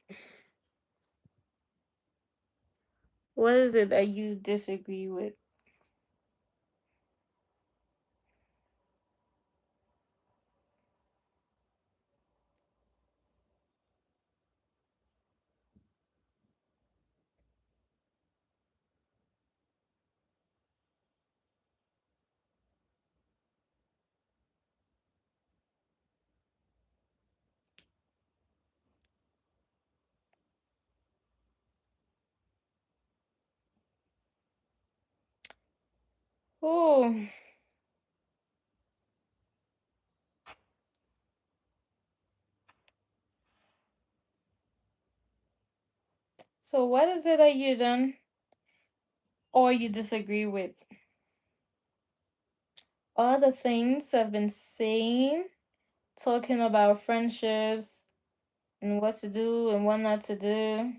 What is it that you disagree with? Oh, so what is it that you don't or you disagree with? All the things I've been saying, talking about friendships and what to do and what not to do,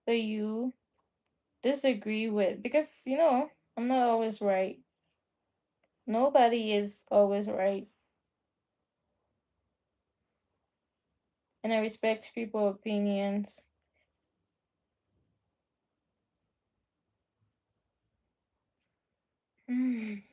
that you disagree with. Because, I'm not always right. Nobody is always right. And I respect people's opinions. Mm.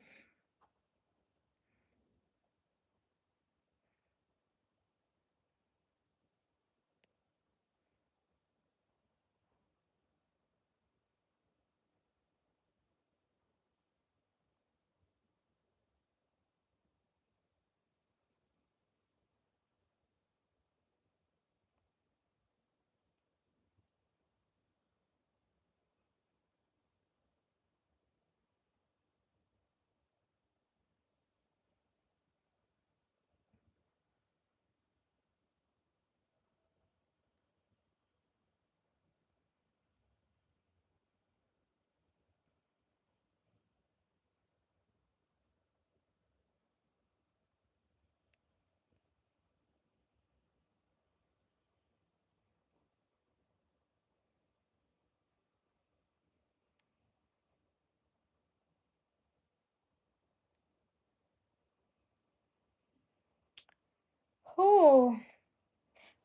Oh,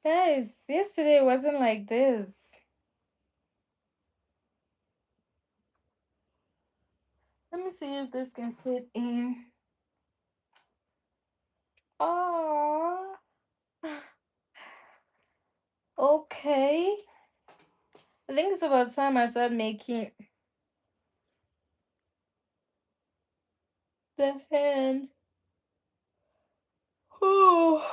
guys, yesterday wasn't like this. Let me see if this can fit in. Oh, okay. I think it's about time I start making the hand. Oh,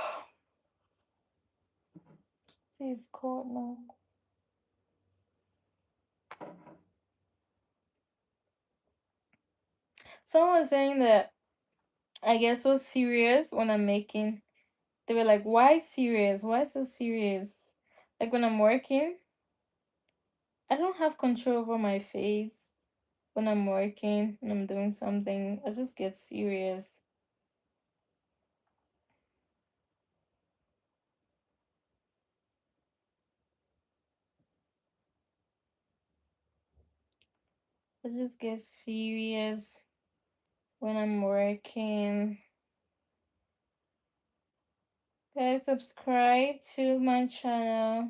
see, it's cold now. Someone was saying that I get so serious when I'm making. They were like, "Why serious? Why so serious?" Like when I'm working, I don't have control over my face. When I'm working, when I'm doing something, I just get serious. I just get serious when I'm working. Guys, subscribe to my channel.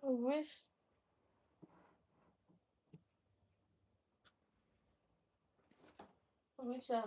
I wish. I wish I.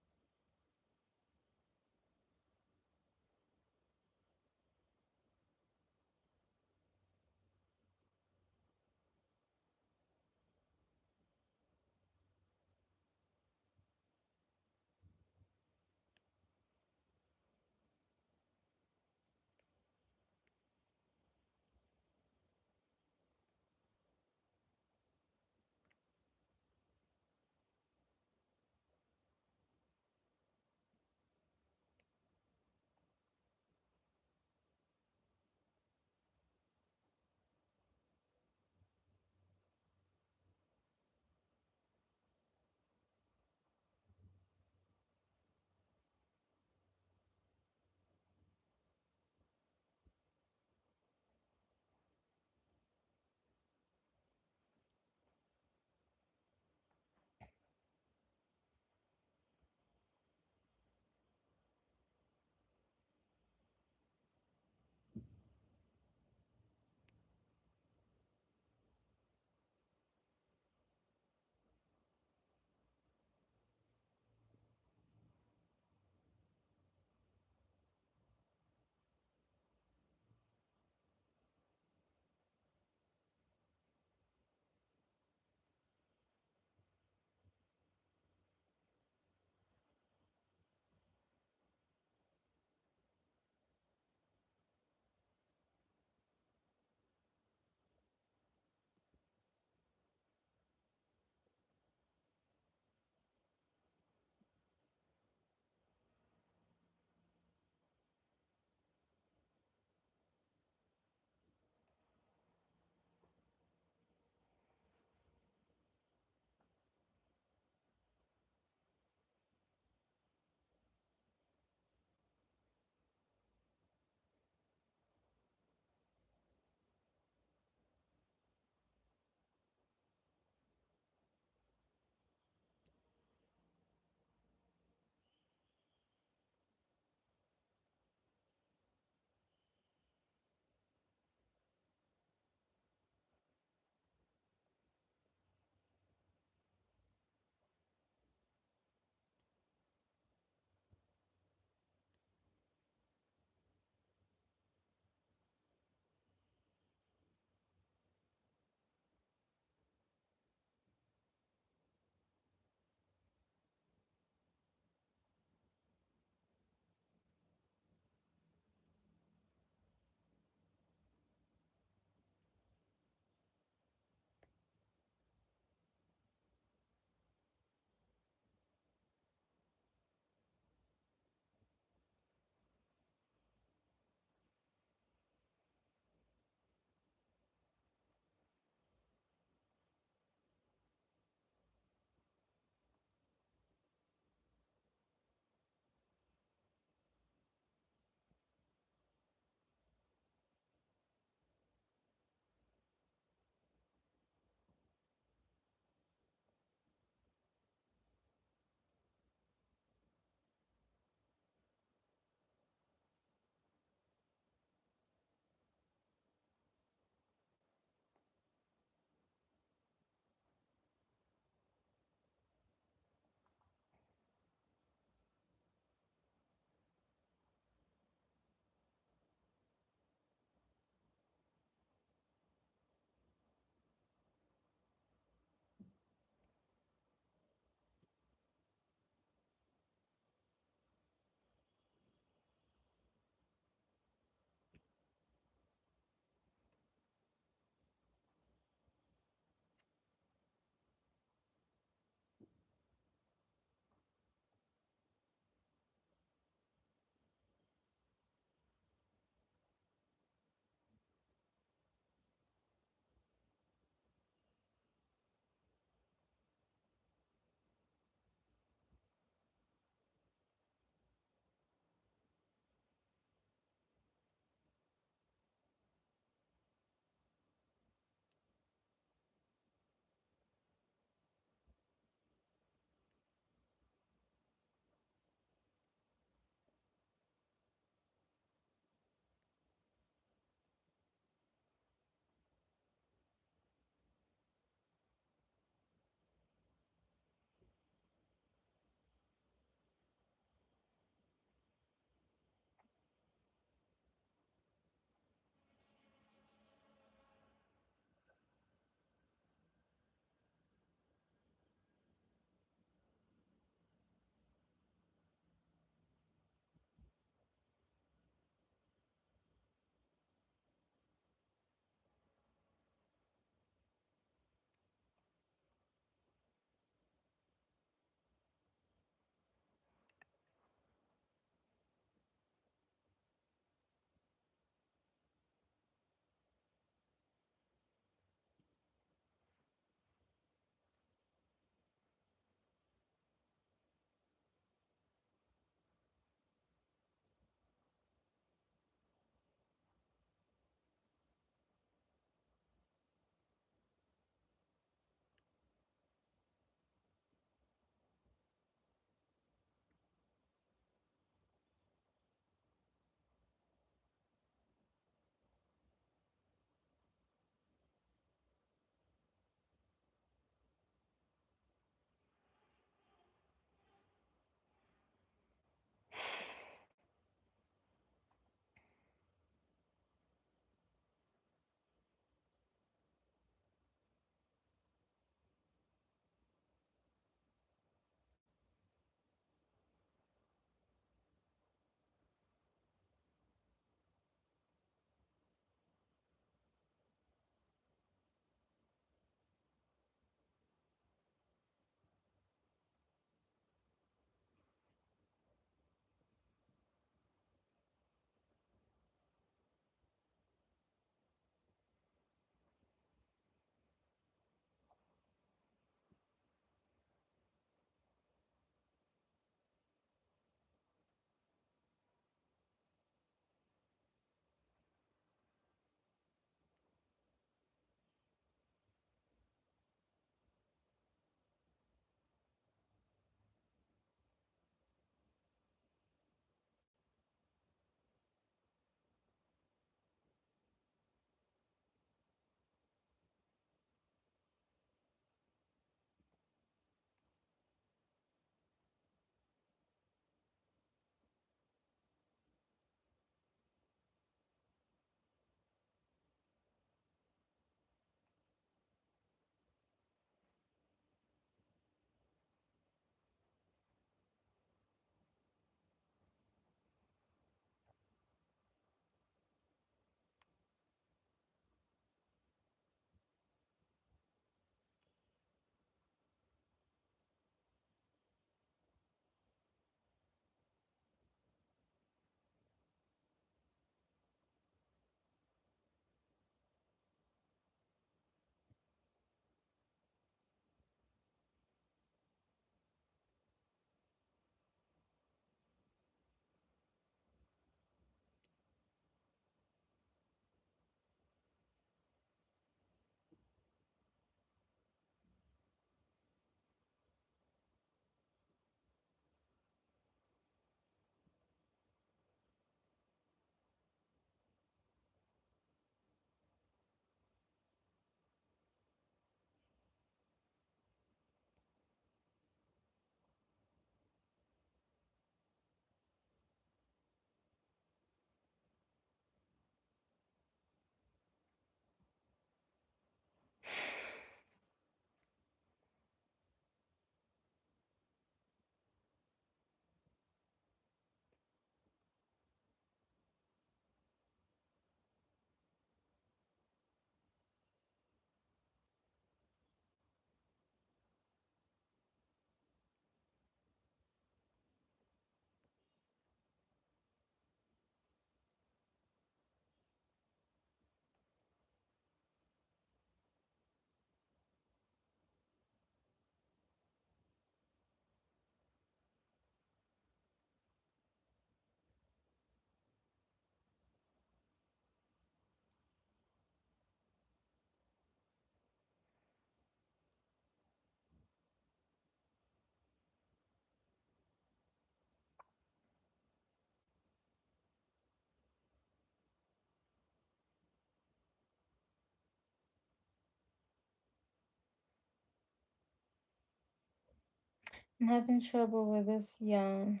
I'm having trouble with this yarn.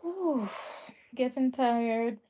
Whew, getting tired.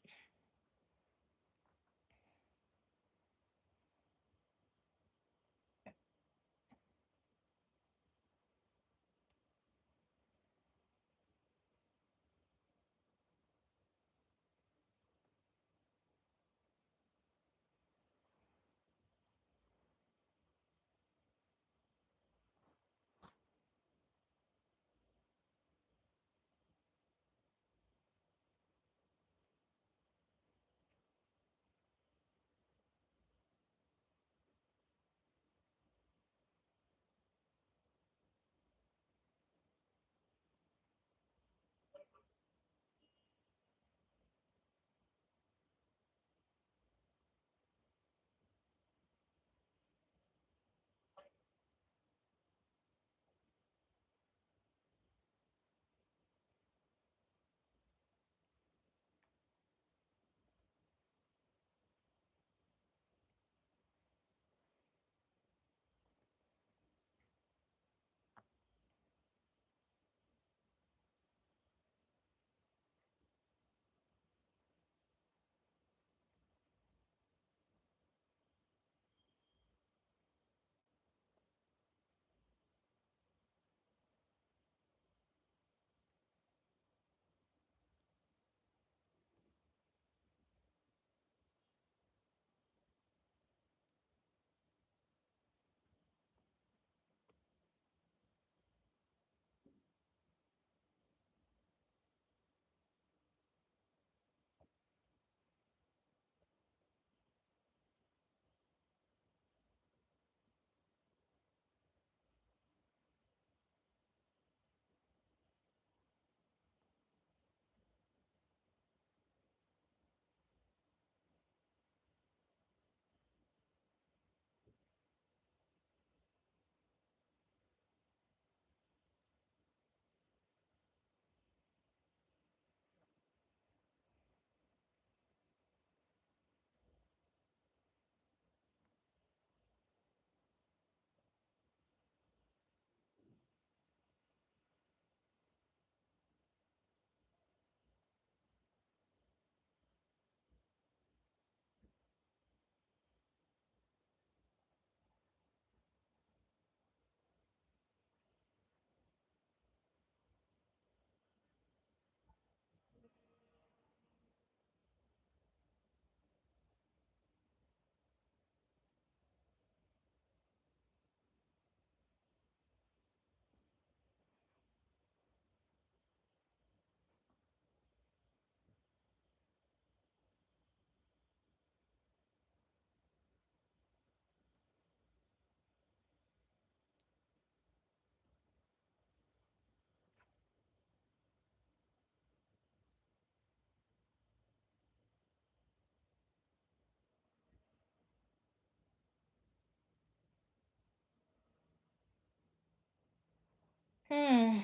Hmm.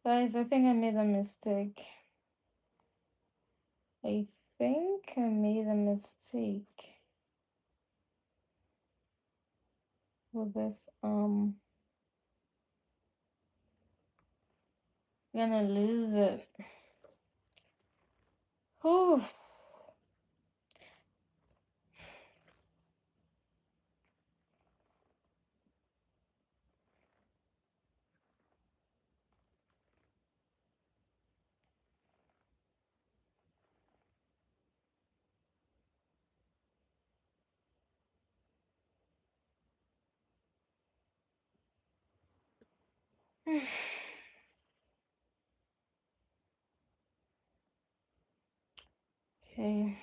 Guys, I think I made a mistake. I think I made a mistake with this. Gonna lose it. Whew. Okay.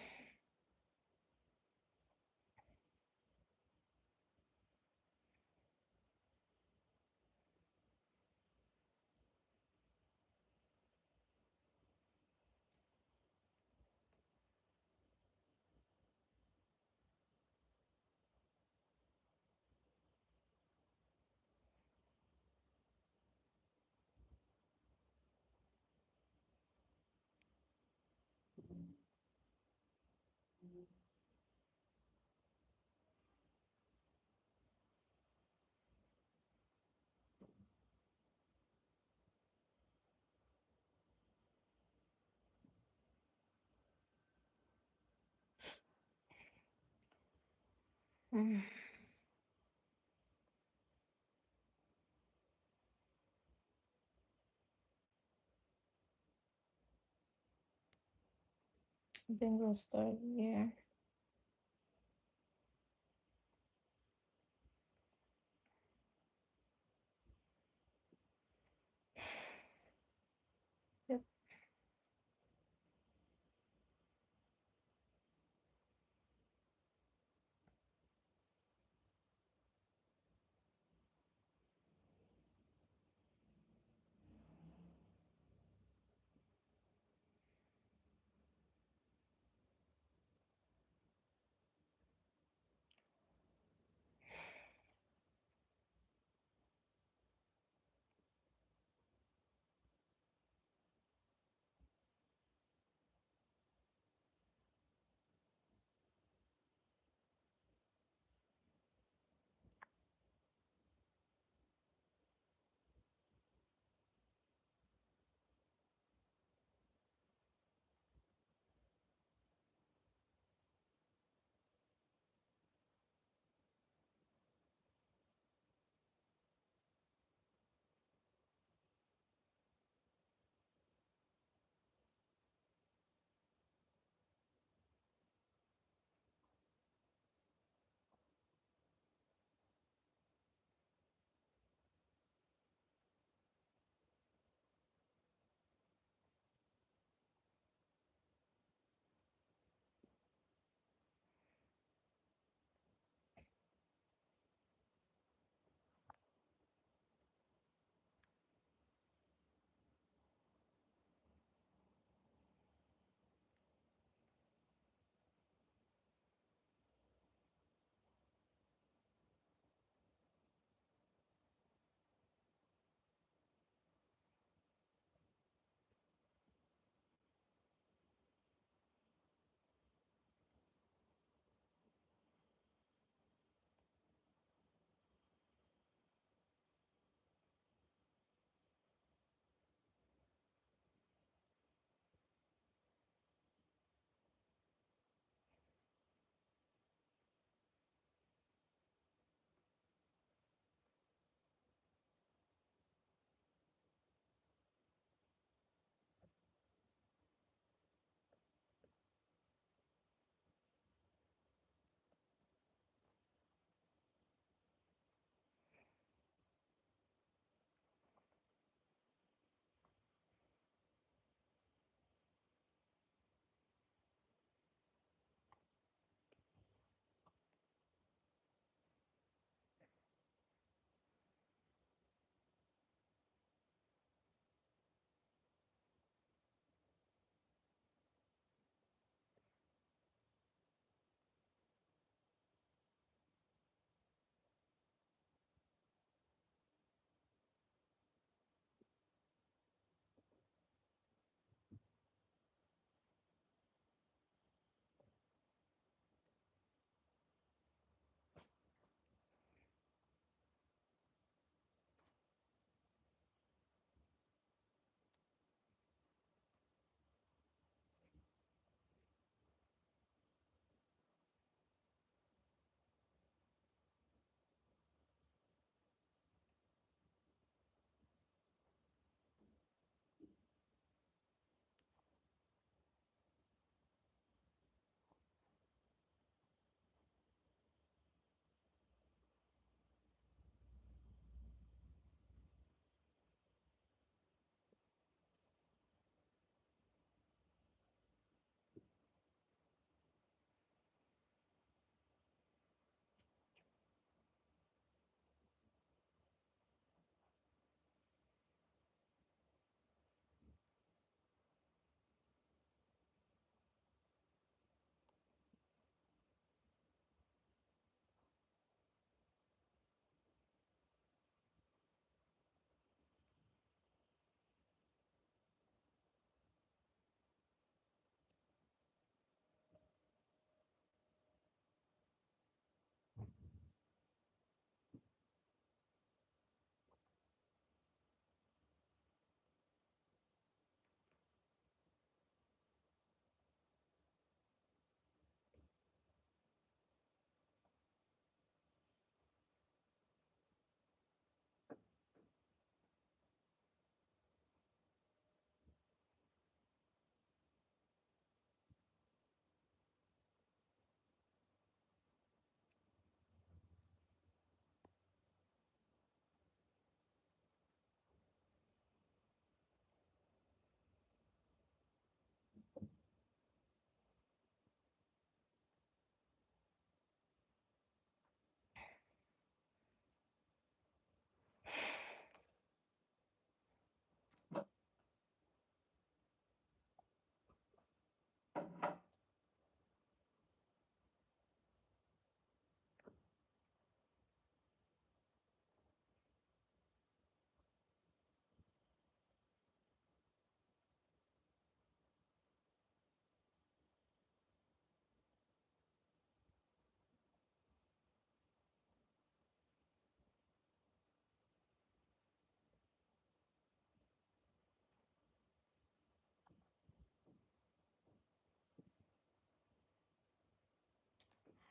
Mm, I think we'll start here. Yep.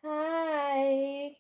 Hi.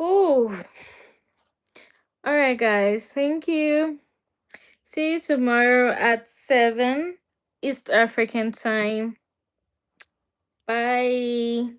Ooh. All right, guys. Thank you. See you tomorrow at 7 East African time. Bye.